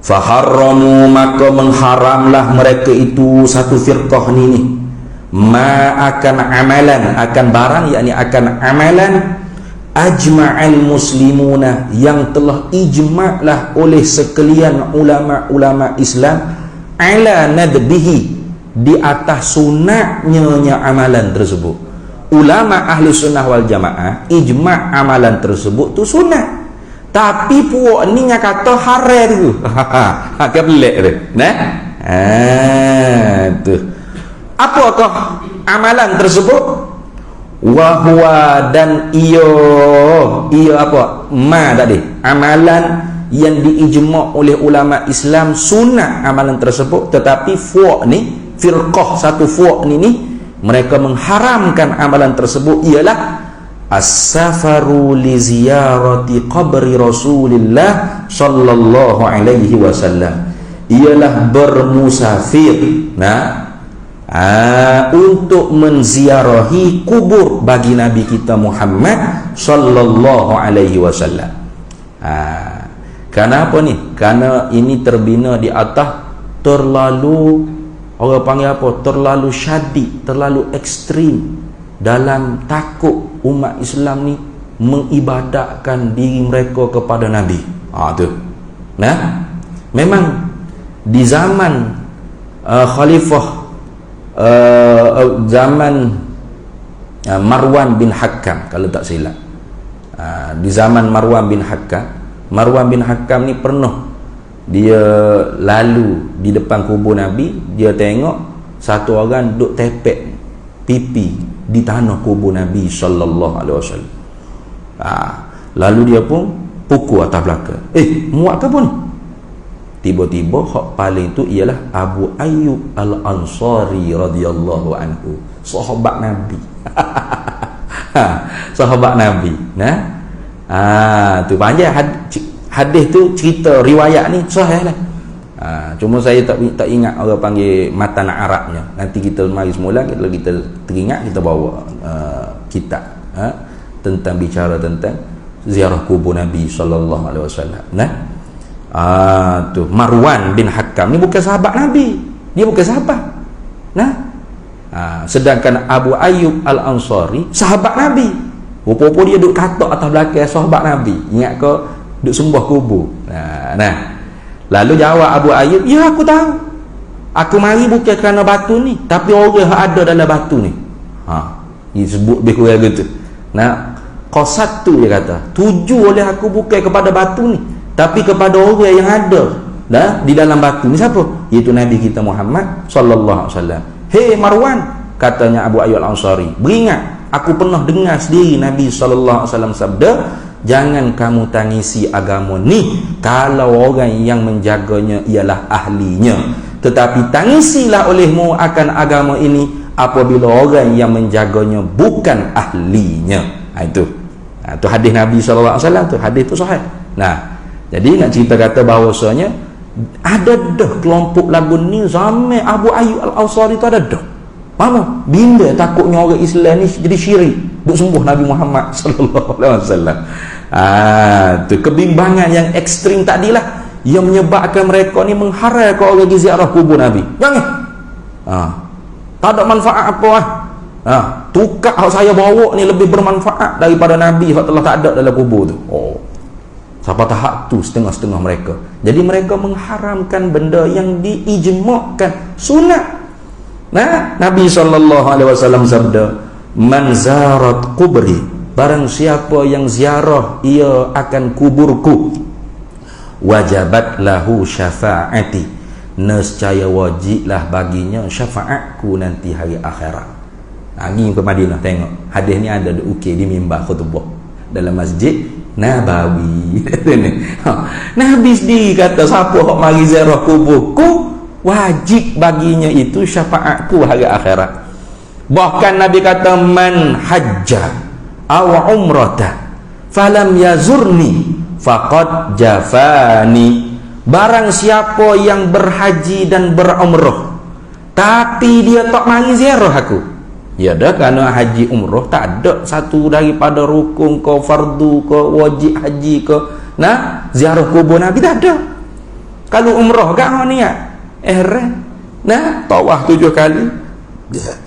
Faharramu, maka mengharamlah mereka itu, satu firqah ni ma akan amalan, akan barang, yakni akan amalan ajma'al muslimuna, yang telah ijma'lah oleh sekalian ulama-ulama Islam, ala nadbihi, di atas sunatnya amalan tersebut. Ulama ahli sunnah wal jamaah ijma' amalan tersebut tu sunat. Tapi puak ni yang kata haram tu. Kebelik tu. Tu. Apakah amalan tersebut? Wahwa, dan ia apa? Ma tadi. Amalan yang diijma' oleh ulama Islam sunat amalan tersebut, tetapi fuak ni, firqah satu fuak ni mereka mengharamkan amalan tersebut, ialah as-safaru li ziyarati qabri Rasulillah sallallahu alaihi wasallam, ialah bermusafir untuk menziarahi kubur bagi Nabi kita Muhammad sallallahu alaihi wasallam. Kenapa ni? Karena ini terbina di atas terlalu, orang panggil apa? Terlalu syadid, terlalu ekstrim dalam takut umat Islam ni mengibadahkan diri mereka kepada Nabi. Tu. Memang di zaman khalifah zaman Marwan bin Hakam kalau tak silap. Di zaman Marwan bin Hakam ni pernah dia lalu di depan kubur Nabi, dia tengok satu orang duk tepek pipi di tanah kubur Nabi sallallahu alaihi wasallam. Lalu dia pun pukul atas belakang. Muat ke pun? Tiba-tiba hak paling tu ialah Abu Ayyub Al-Ansari radhiyallahu anhu, sahabat Nabi. Sahabat Nabi. Tu panjang hadis tu, cerita riwayat ni sahih lah. Cuma saya tak ingat orang panggil matan Arabnya. Nanti kita mari semula, kalau kita teringat kita bawa kitab tentang bicara tentang ziarah kubur Nabi sallallahu alaihi wasallam. Tu Marwan bin Hakam ni bukan sahabat Nabi, dia bukan sahabat. Sedangkan Abu Ayyub Al-Ansari sahabat Nabi. Rupa-rupa dia duduk katak atas belakang sahabat Nabi. Ingat ke duduk sembah kubur. Lalu jawab Abu Ayyub, ya aku tahu. Aku mari bukan kerana batu ni, tapi orang yang ada dalam batu ni. Dia sebut lebih kurang gitu. Qasad tu dia kata, tuju oleh aku bukan kepada batu ni, tapi kepada orang yang ada di dalam batu ni. Siapa? Iaitu Nabi kita Muhammad sallallahu alaihi wasallam. Hei Marwan, katanya Abu Ayyub Al-Ansari, beringat, aku pernah dengar sendiri Nabi sallallahu alaihi wasallam sabda, jangan kamu tangisi agama ni kalau orang yang menjaganya ialah ahlinya, tetapi tangisilah olehmu akan agama ini apabila orang yang menjaganya bukan ahlinya. Itu hadis Nabi sallallahu alaihi wasallam tu, hadis tu sahih. Jadi nak cerita kata bahawasanya ada dah kelompok lagu ni zaman Abu Ayyub Al-Ansari tu ada dah. Mama bila takutnya orang Islam ni jadi syirik, duk sembah Nabi Muhammad sallallahu alaihi wasallam. Tu kebimbangan yang ekstrim tadilah yang menyebabkan mereka ni mengharamkan orang pergi ziarah kubur Nabi. Jangan. Tak ada manfaat apa tukar hak saya bawa ni lebih bermanfaat daripada Nabi hak telah tak ada dalam kubur tu. Siapa tahap tu setengah-setengah mereka. Jadi mereka mengharamkan benda yang diijma'kan sunat. Nabi SAW sabda, man zarat kubri, barang siapa yang ziarah ia akan kuburku, wajabat lahu syafa'ati, nescaya wajiblah baginya syafaatku nanti hari akhirat. Pergi ke Madinah tengok hadis ni ada di mimbar khutbah dalam masjid Nabawi. Nabi sendiri kata siapa hok mari ziarah kuburku wajib baginya itu syafaatku hari akhirat. Bahkan Nabi kata man hajja aw umrata falam yazurni faqad jafani, barang siapa yang berhaji dan berumrah tapi dia tak mari ziarah aku, ya dah, kerana haji umrah tak ada satu daripada rukun ke fardu ke wajib haji ke ziarah kubur Nabi tak ada. Kalau umrah kan niat ihram tawaf 7 kali,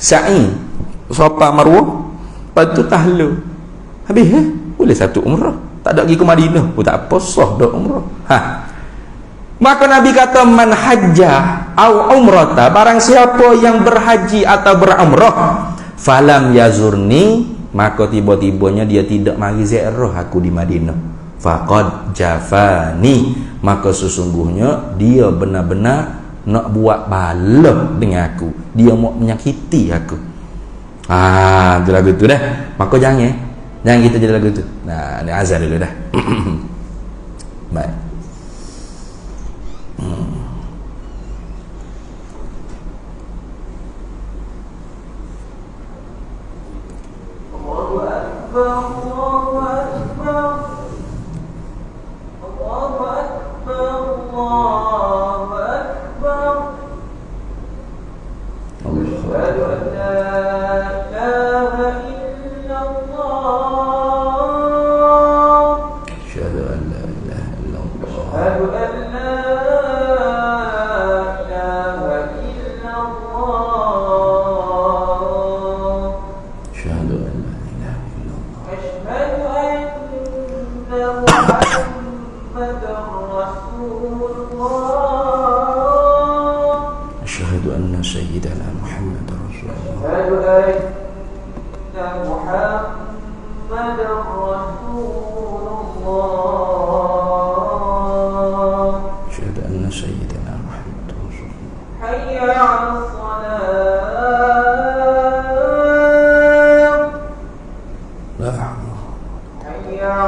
sa'i Safa Marwah, lepas tu tahlul, habis boleh satu umrah, tak ada pergi ke Madinah pun tak apa, sah dah umrah. Maka Nabi kata man hajja au umrata, barang siapa yang berhaji atau berumrah falam yazurni, maka tiba-tibanya dia tidak mari ziarah aku di Madinah, faqad jafani, maka sesungguhnya dia benar-benar nak buat bala dengan aku, dia mau menyakiti aku. Itu lagu tu dah. Maka jangan kita jadi lagu tu. Ni azan dulu dah. Baik. Allahu Akbar, Allahu Akbar, Allahu Akbar, Allahu Akbar. Asyhadu an la ilaha illallah. Asyhadu an la ilaha illallah.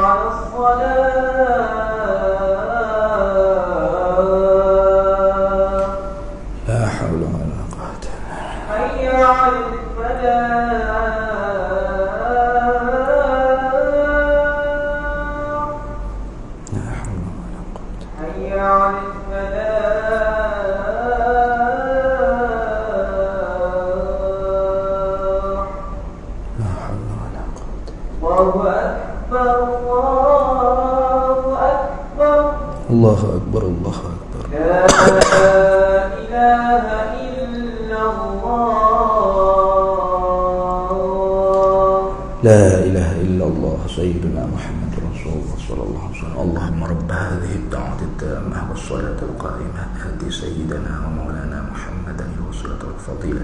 على الصلاة لا حول ولا قوة حي على الفلاح لا حول ولا قوة حي على الفلاح لا حول ولا قوة الله أكبر الله أكبر الله أكبر الله أكبر لا إله إلا الله لا إله إلا الله سيدنا محمد رسول الله صلى الله عليه وسلم اللهم رب هذه الدعوة التامة والصلاة القائمة آت سيدنا ومولانا محمدا الوسيلة والفضيلة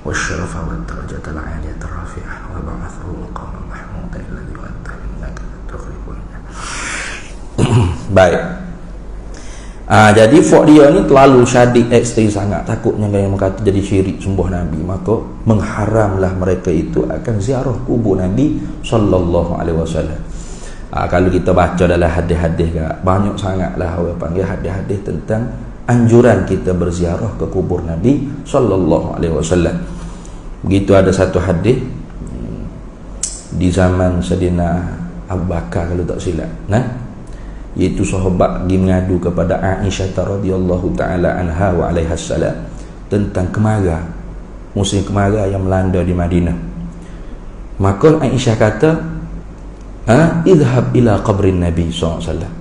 والشرف والدرجة العالية الرافعة وبعثه مقاما محمودا الذي وعدته إنك تخلف الميعاد. Baik. Jadi fok dia ni terlalu syadik ekstrim sangat, takutnya yang kata jadi syirik sembah Nabi, maka mengharamlah mereka itu akan ziarah kubur Nabi sallallahu alaihi wasallam. Kalau kita baca dalam hadis-hadis banyak sangatlah orang panggil hadis-hadis tentang anjuran kita berziarah ke kubur Nabi sallallahu alaihi wasallam. Begitu ada satu hadis di zaman Sayyidina Abu Bakar kalau tak silap, iaitu sahabat pergi mengadu kepada Aisyah radhiyallahu taala anha wa alaiha salam tentang kemarau, musim kemarau yang melanda di Madinah. Maka Aisyah kata, idhab ila qabrin Nabi sallallahu alaihi wasallam.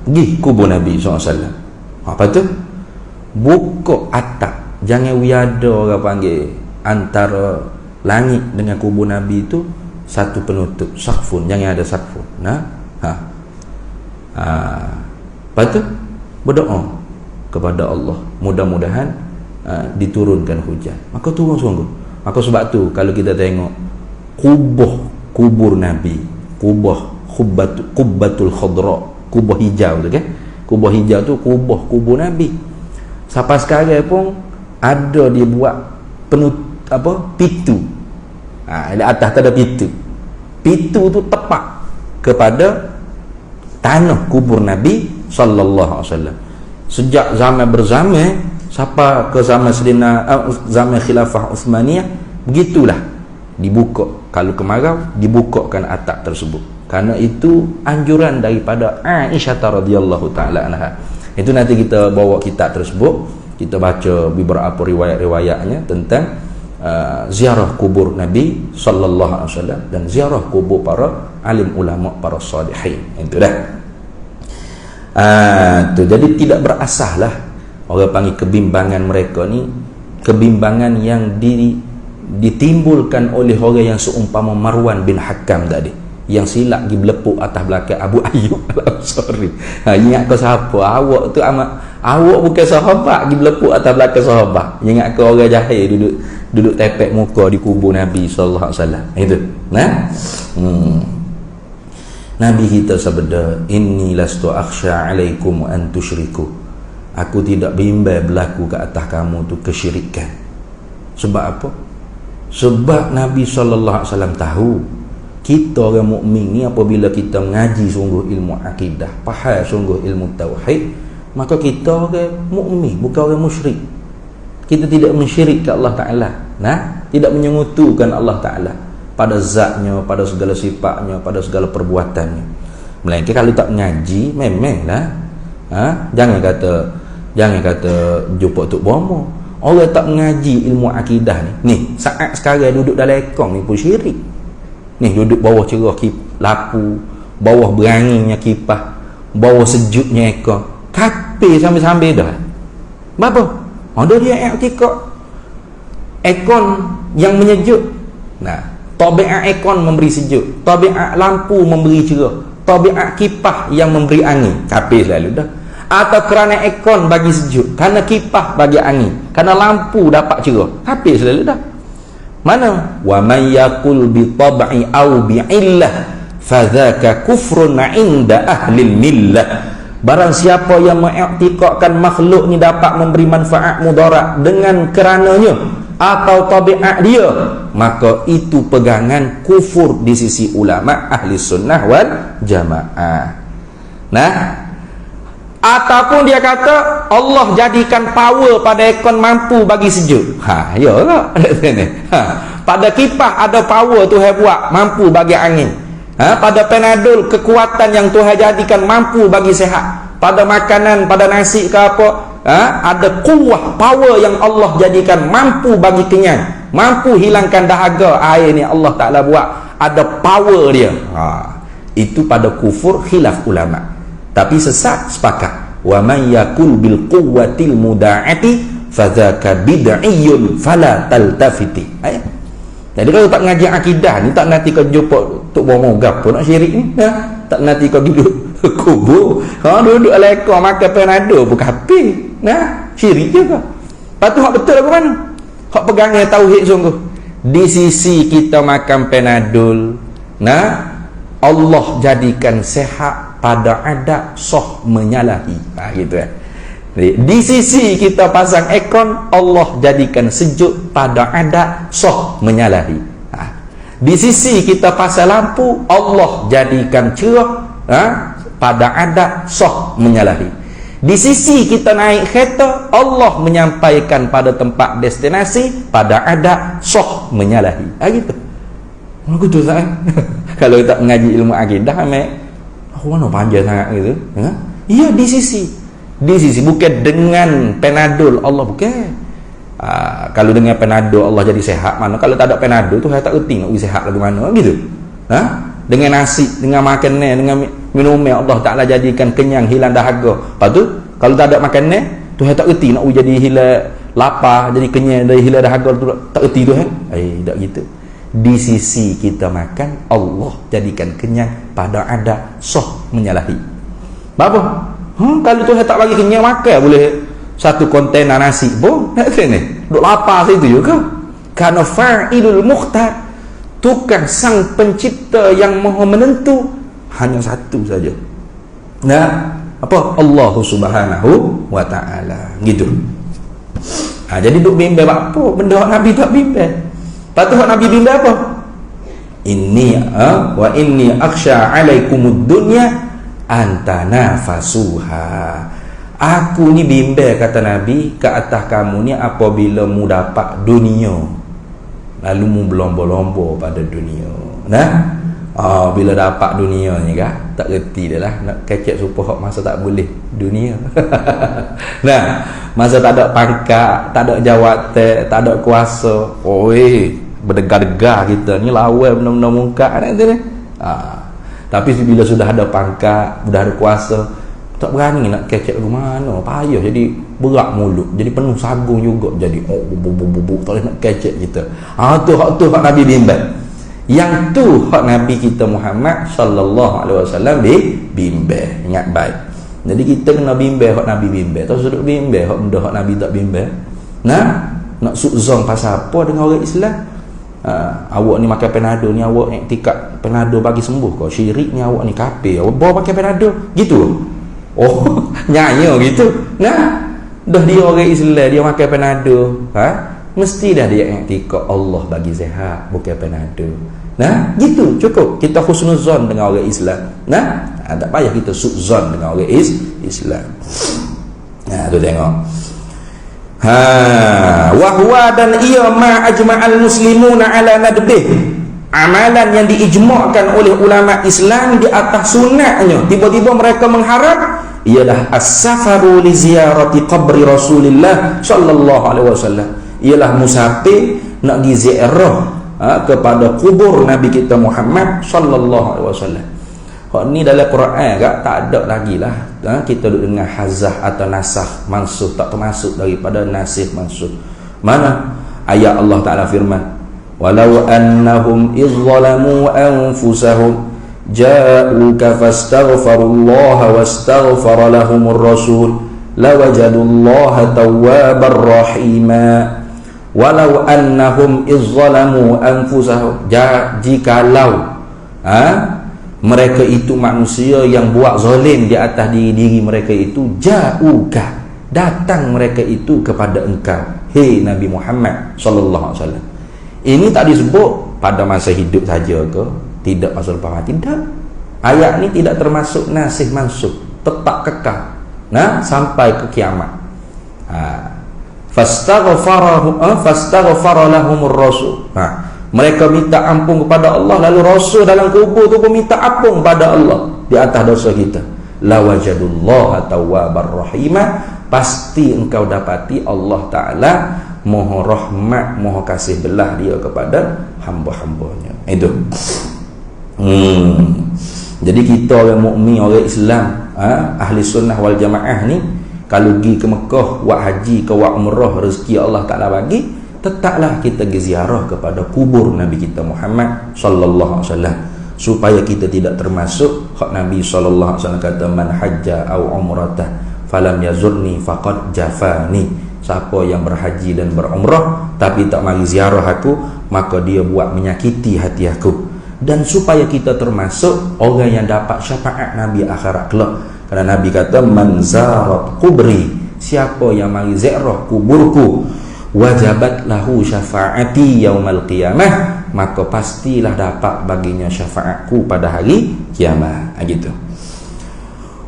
Pergi kubur Nabi sallallahu alaihi wasallam. Apa tu? Buka atap, jangan wiada orang panggil antara langit dengan kubur Nabi itu satu penutup, sakfun, jangan ada sakfun. Lepas tu berdoa kepada Allah, mudah-mudahan diturunkan hujan. Maka turun sungguh. Maka sebab tu kalau kita tengok kubur Nabi, kubbatul khadra, kubur hijau tu kan, kubur hijau tu kubur Nabi. Sampai sekarang pun ada dia buat pitu. Di atas tu ada pitu. Pitu tu tepat kepada tanah kubur Nabi sallallahu alaihi wasallam. Sejak zaman berzaman sampai ke zaman zaman khilafah Uthmaniyah, begitulah dibuka. Kalau kemarau dibukakan atap tersebut. Karena itu anjuran daripada Aisyah radhiyallahu taala anha. Itu nanti kita bawa kitab tersebut, kita baca beberapa riwayat-riwayatnya tentang ziarah kubur Nabi sallallahu alaihi wasallam dan ziarah kubur para alim ulama, para salihin. Itu dah. Jadi tidak berasah lah orang panggil kebimbangan mereka ni, kebimbangan yang ditimbulkan oleh orang yang seumpama Marwan bin Hakam tadi, yang silap pergi berlepuk atas belakang Abu Ayyub al-Ansari. Ingat ke siapa? Awak tu awak bukan sahabat pergi berlepuk atas belakang sahabat. Ingat ke orang jahil duduk tepek muka di kubur Nabi sallallahu alaihi wasallam. Itu. Nabi kita sabda, inni lastu akhsha alaikum an tusyriku. Aku tidak bimbang berlaku ke atas kamu tu kesyirikan. Sebab apa? Sebab Nabi sallallahu alaihi wasallam tahu kita orang mukmin ni apabila kita mengaji sungguh ilmu akidah, faham sungguh ilmu tauhid, maka kita orang mukmin, bukan orang musyrik. Kita tidak mensyirik ke Allah Ta'ala, tidak menyengutukan Allah Ta'ala pada zatnya, pada segala sifatnya, pada segala perbuatannya. Melainkan kalau tak mengaji, memanglah jangan kata jumpa Tok Bomo. Orang tak mengaji ilmu akidah ni saat sekarang duduk dalam ekong ni pun syirik. Ni duduk bawah cerah lapu, bawah beranginya kipas, bawah sejuknya ekor, kafir sambil-sambil dah. Apa? Ada dia i'tikad ekon yang menyejuk. Tabiat ekon memberi sejuk, tabiat lampu memberi cerah, tabiat kipas yang memberi angin, kafir selalu dah. Atau kerana ekon bagi sejuk, kerana kipas bagi angin, kerana lampu dapat cerah, kafir selalu dah. Mana? Wa may yaqul bi tab'i aw bi illah fadzaka kufrun 'inda ahli millah. Barang siapa yang mengiktikadkan makhluk ni dapat memberi manfaat mudarat dengan kerananya atau tabiat dia, maka itu pegangan kufur di sisi ulama ahli sunnah wal jamaah. Nah, ataupun dia kata Allah jadikan power pada aircon mampu bagi sejuk. Ya tak? Pada kipas ada power Tuhan buat mampu bagi angin. Pada Panadol kekuatan yang Tuhan jadikan mampu bagi sehat. Pada makanan, pada nasi ke apa, ada kuah power yang Allah jadikan mampu bagi kenyang, mampu hilangkan dahaga. Air ni Allah Ta'ala buat ada power dia. Itu pada kufur khilaf ulama. Tapi sesat sepakat, wa man yakul bil quwwatil muda'ati fadzaka bid'iyyun fala taltafiti. Jadi kalau tak ngaji akidah ni, tak nanti kau jumpa tok bomogap pun nak syirik ni, tak nanti kau duduk kubur, duduk lekor makan Panadol pun kafir. Syirik juga. Lepas tu hak betul aku mana? Hak pegangnya tauhid sungguh. Di sisi kita makan Panadol, Allah jadikan sehat pada adat soh menyalahi. Gitu di sisi kita pasang aircon, Allah jadikan sejuk pada adat soh menyalahi. Di sisi kita pasang lampu, Allah jadikan cerah pada adat soh menyalahi. Di sisi kita naik kereta, Allah menyampaikan pada tempat destinasi pada adat soh menyalahi. Gitu. Betul tak? Kalau tak mengaji ilmu akidah, mana panjang sangat gitu. Iya, di sisi bukan dengan Panadol Allah, bukan. Kalau dengan Panadol Allah jadi sehat mana? Kalau tak ada Panadol tu saya tak erti nak sehat lagu mana gitu. Dengan nasi, dengan makanan, dengan minumnya Allah Ta'ala jadikan kenyang, hilang dahaga. Lepas tu kalau tak ada makanan tu saya tak erti nak jadi hilang lapar, jadi kenyang, dari hilang dahaga tu tak erti tu tak gitu. Di sisi kita makan, Allah jadikan kenyang pada adat soh menyalahi. Apa? Kalau Tuhan tak bagi kenyang, makan boleh satu kontainer nasi pun duk lapar situ juga. Karena fa'ilul mukhtar, tukang sang pencipta yang maha menentu hanya satu saja. Apa? Allah Subhanahu wa ta'ala. Gitu. Jadi duk bimbang apa benda Nabi tak bimbang. Lepas tu Nabi bimbang apa? Wa inni akhsha alaikumud dunya antanafasuha. Aku ni bimbang, kata Nabi, ke atas kamu ni apabila mu dapat dunia, lalu mu berlomba-lomba pada dunia. Bila dapat dunia ni kan, tak reti dah lah nak kecek supaya masa tak boleh dunia. Masa tak ada pangkat, tak ada jawatan, tak ada kuasa, berdegar-degar kita ni lawan benda-benda mungkar ni. Tapi bila sudah ada pangkat, sudah ada kuasa, tak berani nak kecek ke mana, payah, jadi berat mulut, jadi penuh sagung juga, jadi tak boleh nak kecek kita. Tu hak Nabi bimbang. Yang tu hak Nabi kita Muhammad sallallahu alaihi wasallam bimbang. Ingat baik. Jadi kita kena bimbang hak Nabi bimbang. Tak sudut bimbang hak benda hak Nabi tak bimbang. Nak suzon pasal apa dengan orang Islam? Awak ni makan Panadol ni, awak iktikad Panadol bagi sembuh kau. Syirik ni awak ni kafir. Awak bawa pakai Panadol gitu. Nyanyi gitu. Dah dia orang Islam, dia makan Panadol, mesti dah dia iktikad Allah bagi sehat, bukan Panadol. Gitu cukup. Kita husnuzon dengan orang Islam. Tak payah kita su'zon dengan orang Islam. Tu tengok. Wahwa dan ia ma ajma'al muslimuna ala nadbih, amalan yang diijma'kan oleh ulama Islam di atas sunatnya. Tiba-tiba mereka mengharap ialah as-safaru li ziyarati qabri Rasulillah sallallahu alaihi wasallam, ialah musafir nak pergi ziarah kepada kubur Nabi kita Muhammad sallallahu alaihi wasallam. Hak ni dalam Quran tak ada lagi lah. Kita duduk dengan hazah atau nasakh mansukh, tak termasuk daripada nasikh mansukh. Mana ayat Allah Ta'ala firman, walau annahum idh zalamu anfusahum ja'uka fastaghfarullaha wastaghfara lahumur rasul lawajadullaha tawwabar rahima. Walau annahum idh zalamu anfusahum, jikalau mereka itu manusia yang buat zalim di atas diri mereka itu, ja'uka, datang mereka itu kepada engkau, hei Nabi Muhammad sallallahu alaihi wasallam. Ini tak disebut pada masa hidup saja ke, tidak masa lepas mati. Tidak. Ayat ni tidak termasuk nasih mansukh, tetap kekal. Nah, sampai ke kiamat. Fastaghfara lahumur rasul. Mereka minta ampun kepada Allah, lalu Rasul dalam kubur tu pun minta ampun kepada Allah di atas dosa kita. La wajadullaha tawwabar rahimah. Pasti engkau dapati Allah Ta'ala Maha rahmat, Maha kasih belah dia kepada hamba-hambanya. Itu. Jadi kita orang mukmin, orang Islam, ahli sunnah wal jamaah ni, kalau pergi ke Mekah, buat haji ke buat umrah, rezeki Allah Ta'ala bagi, tetaplah kita pergi ziarah kepada kubur Nabi kita Muhammad sallallahu alaihi wasallam, supaya kita tidak termasuk hak Nabi sallallahu alaihi wasallam kata, man hajja au umratah falam yazurni faqad jafani. Siapa yang berhaji dan berumrah tapi tak mari ziarah aku, maka dia buat menyakiti hati aku. Dan supaya kita termasuk orang yang dapat syafaat Nabi akhirat kelak, kerana Nabi kata, man zarat kubri, siapa yang mari ziarah kuburku, wajabat lahu syafaati yaumal qiyamah, maka pastilah dapat baginya syafaatku pada hari kiamat. Gitu.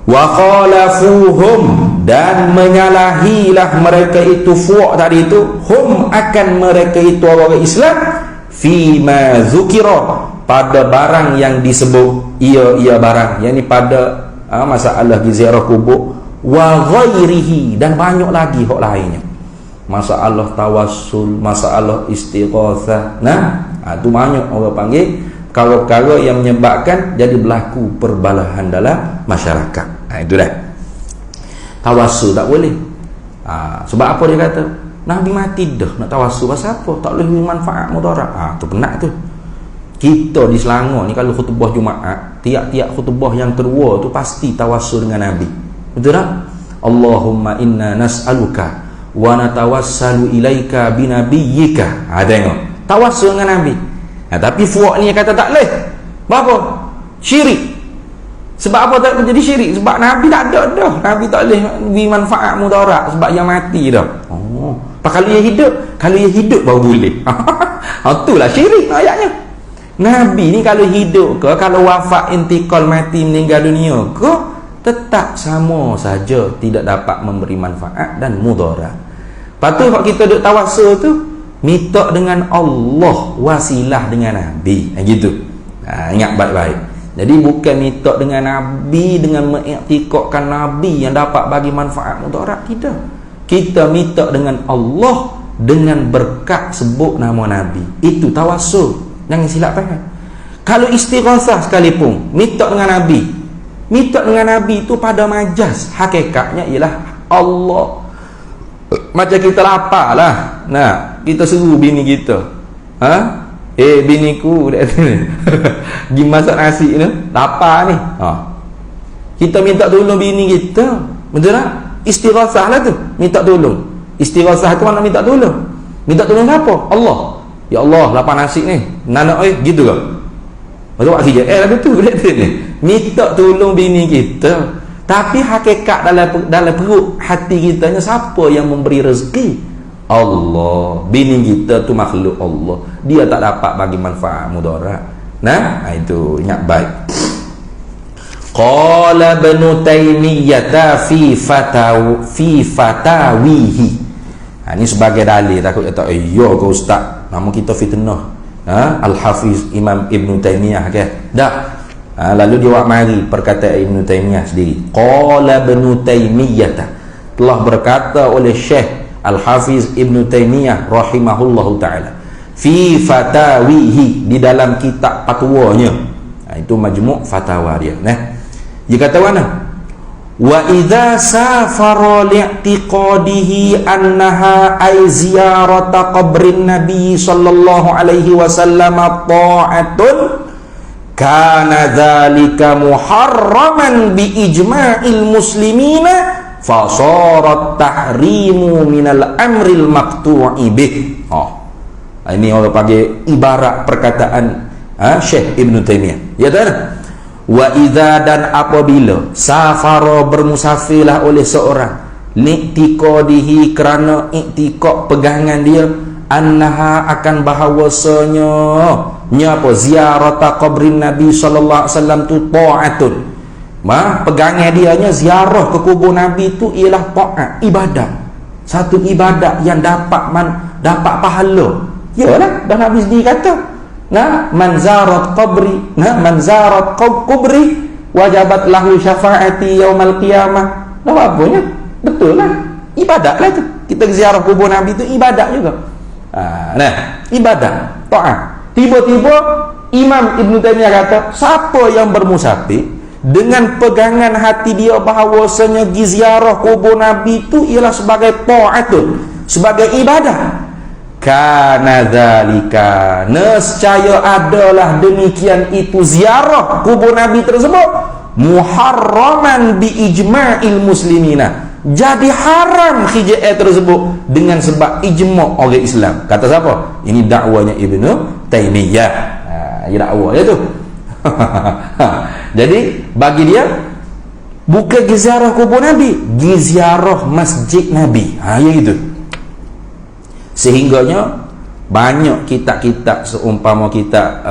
Wa khalafuhum, dan menyalahilah mereka itu, fu' tadi itu, hum akan mereka itu orang Islam, fima dzukira, pada barang yang disebut, ia barang, yakni pada masalah ziarah kubur, wa ghairihi, dan banyak lagi hak lainnya, masalah tawassul, masalah istighatsah. Itu banyak orang panggil perkara-perkara yang menyebabkan jadi berlaku perbalahan dalam masyarakat. Itu dah. Tawassul tak boleh. Sebab apa dia kata? Nabi mati dah, nak tawassul pasal apa? Tak boleh manfaat mudarat. Tu penat tu. Kita di Selangor ni kalau khutbah Jumaat, tiap-tiap khutbah yang kedua tu pasti tawassul dengan Nabi. Betul tak? Allahumma inna nas'aluka wa natawassalu ilaika binabiyyika. Tengok, tawassul dengan Nabi. Tapi fuak ni kata tak boleh. Apa? Syirik. Sebab apa tak menjadi syirik? Sebab Nabi tak ada dah. Nabi tak boleh beri manfaat mudarat sebab yang mati dah. Kalau dia hidup baru boleh. Itulah syirik ayatnya. Nabi ni kalau hidup ke, kalau wafat, intikal, mati, meninggal dunia ke, tetap sama saja tidak dapat memberi manfaat dan mudarat. Patut kalau kita duk tawassul tu, minta dengan Allah, wasilah dengan Nabi. Gitu. Ingat baik-baik. Jadi bukan minta dengan Nabi dengan mengiktikadkan Nabi yang dapat bagi manfaat mudarat. Tidak. Kita minta dengan Allah dengan berkat sebut nama Nabi. Itu tawassul. Jangan silap faham. Kalau istighatsah sekalipun, minta dengan Nabi. Minta dengan Nabi itu pada majaz. Hakikatnya ialah Allah. Macam kita lapar lah. Kita suruh bini kita. Biniku pergi masak nasi ni, lapar ni. Kita minta tolong bini kita. Betul tak? Istighatsah lah tu, minta tolong. Istighatsah tu mana minta tolong? Minta tolong siapa? Allah. Ya Allah, lapar nasi ni. Nanak gitu ke? Betul tak sikit? Betul ni. Minta tolong bini kita. Tapi hakikat dalam perut hati kita ni, siapa yang memberi rezeki? Allah. Bini kita tu makhluk Allah. Dia tak dapat bagi manfaat mudarat. Itu ingat baik. Qala Ibnu Taimiyah fi fatawihi. Ini sebagai dalil. Takut kata, ya ke ustaz, nama kita fitnah. Al-Hafiz Imam Ibnu Taimiyah ke? Dah. Lalu dia buat mari perkataan Ibnu Taimiyah sendiri. Qala Ibnu Taimiyah, telah berkata oleh Syekh Al-Hafiz Ibnu Taimiyah rahimahullahu ta'ala, fi fatawihi, di dalam kitab fatwanya. Itu majmu' fatwa dia. Dia kata mana? Wa idza safara li'tiqadihi annaha ay ziyarata qabrin nabi sallallahu alaihi wasallam ta'atun, kana dzalika muharraman bi ijma'il muslimina, fasarat tahrimu minal amril maqtu'i bih. Ini orang panggil ibarat perkataan Syekh Ibn Taimiyah. Ya tak? Wa idza, dan apabila safara, bermusafirlah oleh seorang, li'tiqadihi, kerana i'tiqad pegangan dia, annaha akan bahawasanya apa ziarata qabrin Nabi sallallahu alaihi wasallam tu ta'atun. Pegangan dianya ziarah ke kubur Nabi tu ialah taat, ibadah. Satu ibadah yang dapat pahala. Yalah, dah Nabi sendiri kata, man zarat qabri, man zarat kubri wajabat lahu syafaati yaumal qiyamah. Dah apanya? Betul lah. Ibadah lah tu. Kita ziarah kubur Nabi tu ibadah juga. Ibadah, taat. Tiba-tiba Imam Ibn Taymiyah kata, siapa yang bermusafir dengan pegangan hati dia bahawasanya ziarah kubur Nabi itu ialah sebagai ta'atun, sebagai ibadah, kana dzalika, nescaya adalah demikian itu ziarah kubur Nabi tersebut muharraman bi ijma'il muslimina, jadi haram hijrah tersebut dengan sebab ijma' orang Islam. Kata siapa? Ini dakwanya Ibnu Taimiyah. Ini dakwanya tu. Jadi bagi dia bukan ziarah kubur Nabi, ziarah masjid Nabi. Ya gitu. Sehingganya banyak kitab-kitab seumpama kitab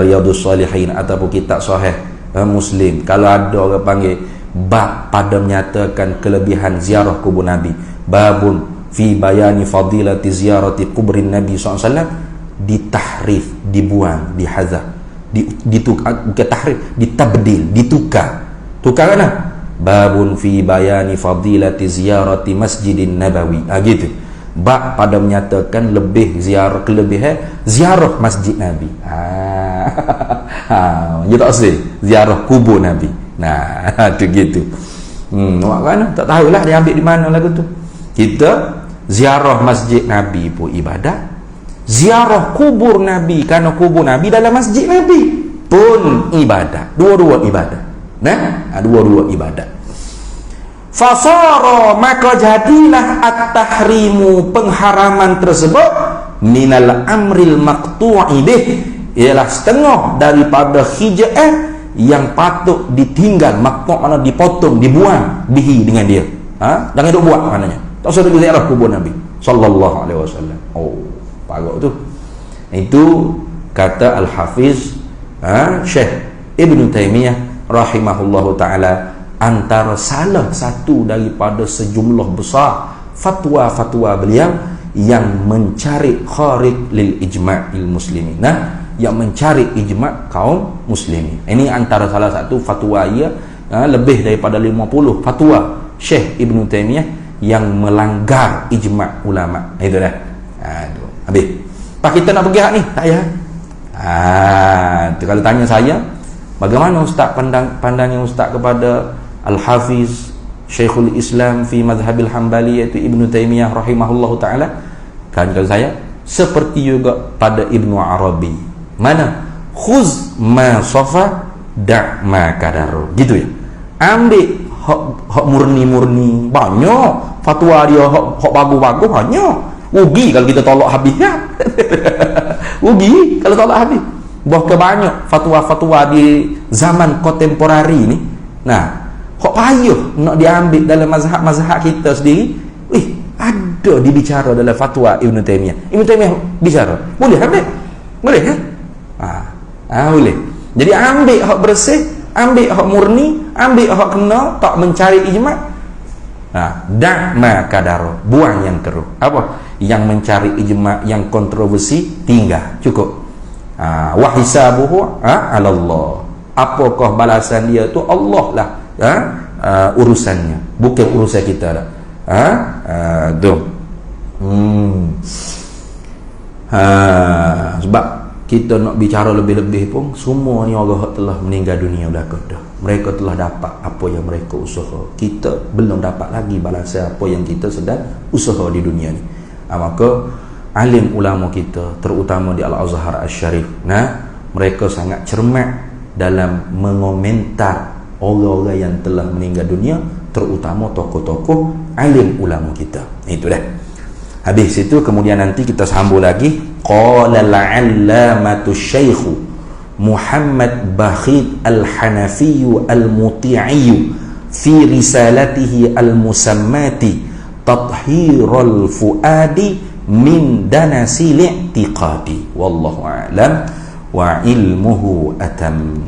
Riyadhus Shalihin ataupun kitab sahih Muslim, kalau ada orang panggil bab pada menyatakan kelebihan ziarah kubur Nabi, babun fi bayani fadilati ziyarati kubrin Nabi SAW, ditahrif, dibuang, dihazaf, ditukar, bukan tahrif, ditabdil, ditukar. Tukar mana? Babun fi bayani fadilati ziyarati masjidin Nabawi. Gitu. Bab pada menyatakan kelebihan ziarah masjid Nabi. Dia tak asli ziarah kubur Nabi. Tu gitu. Maknanya tak tahulah dia ambil di mana lagu tu. Kita ziarah masjid Nabi pun ibadah, ziarah kubur Nabi kerana kubur Nabi dalam masjid Nabi pun ibadah. Dua-dua ibadah. Dua-dua ibadah. Fasara, maka jadilah at-tahrimu, pengharaman tersebut, minal amril maqtu'i bih, ialah setengah daripada hijrah yang patut ditinggal. Maqtu' makna dipotong, dibuang, bihi dengan dia. Jangan duk buat maknanya. Tak usah pergi ziarah kubur Nabi sallallahu alaihi wasallam. Parok tu. Itu kata Al-Hafiz Syekh Ibn Taymiyah rahimahullahu taala, antara salah satu daripada sejumlah besar fatwa-fatwa beliau yang mencari kharij lil ijma'il muslimin, yang mencari ijma' kaum muslimin. Ini antara salah satu fatwa ia, lebih daripada 50 fatwa Syekh Ibn Taymiyah yang melanggar ijma' ulama. Itu dah. Habis. Pak kita nak pergi hak ni? Tak payah. Kalau tanya saya, bagaimana ustaz pandangnya ustaz kepada Al-Hafiz Syekhul Islam fi Madhabil Hambali, iaitu Ibn Taymiyah rahimahullahu ta'ala? Kan kalau saya, seperti juga pada Ibnu Arabi. Mana? Khuz ma safa da' ma kadaru. Gitu ya. Ambil hak murni-murni. Banyak fatwa dia hak bagus-bagus, banyak. Rugi kalau kita tolak habis ya. Rugi kalau tolak habis. Bahkan banyak fatwa-fatwa di zaman kontemporari ni, hak payah nak diambil dalam mazhab kita sendiri. Ada dibicara dalam fatwa Ibn Taymiyah. Ibn Taymiyah bicara, boleh ambil? Boleh kan? Boleh. Jadi ambil hak bersih, ambil hak murni, ambil hak kena, tak mencari ijma'. Da' ma kadaro, buang yang keruh. Apa? Yang mencari ijma', yang kontroversi, tinggal, cukup. Wa hisabuhu 'ala Allah. Apakah balasan dia tu Allah lah. Urusannya, bukan urusan kita dah. Sebab kita nak bicara lebih-lebih pun, semua ni orang telah meninggal dunia belakang dah. Mereka telah dapat apa yang mereka usaha. Kita belum dapat lagi balasan apa yang kita sedang usaha di dunia ni. Maka alim ulama kita, terutama di Al-Azhar Asy-Syarif, mereka sangat cermat dalam mengomentar orang-orang yang telah meninggal dunia, terutama tokoh-tokoh alim ulama kita. Itu dah. Habis itu kemudian nanti kita sambung lagi. Qala al-'allamatu Syekh Muhammad Bakhit Al-Hanafi Al-Muti'i fi risalatihi al-musammati tathhirul fuadi min danasil i'tiqadi. Wallahu a'lam wa ilmuhu atam.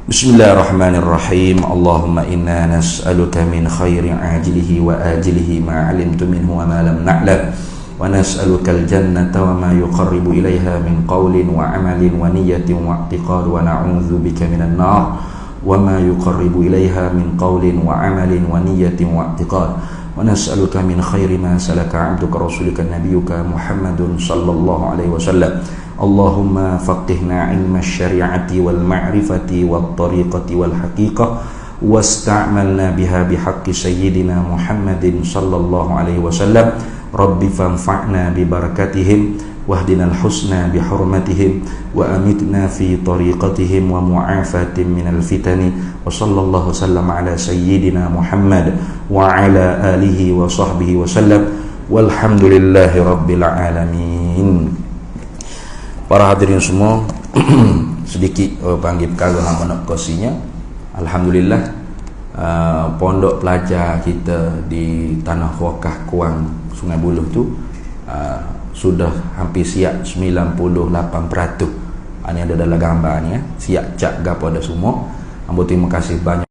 Bismillahirrahmanirrahim. Allahumma inna nas'aluka min khairi ajilihi wa ajilihi ma 'alimtu minhu wa ma lam na'lam, wa nas'aluka al-jannata wa ma yuqarribu ilaiha min qawlin wa 'amalin wa niyyatin wa i'tiqad, wa na'udzu bika minan nar wa ma yuqarribu ilaiha min qawlin wa 'amalin wa niyyatin wa i'tiqad, wa nas'aluka min khairi ma salaka 'abduka rasulika nabiyyuka Muhammadun sallallahu alaihi wasallam. Allahumma faqihna 'ilma asy-syari'ati wal ma'rifati wat tariqati wal haqiqah wasta'malna biha bihaqqi sayyidina Muhammadin sallallahu alaihi wasallam. Rabbi fanfa'na bi barakatihim wahdinal husna bi hurmatihim wa amitna fi tariqatihim wa mu'afatin minal fitani. Wa sallallahu sallam ala sayyidina Muhammad wa ala alihi wa sahbihi wa sallam, walhamdulillahi rabbil alamin. Para hadirin semua, sedikit panggil perkara hang nak kosinya. Alhamdulillah, pondok pelajar kita di Tanah Wakaf Kuang Sungai Buloh tu sudah hampir siap 98%. Ini ada dalam gambar ni, siap cak gapo ada semua. Terima kasih banyak.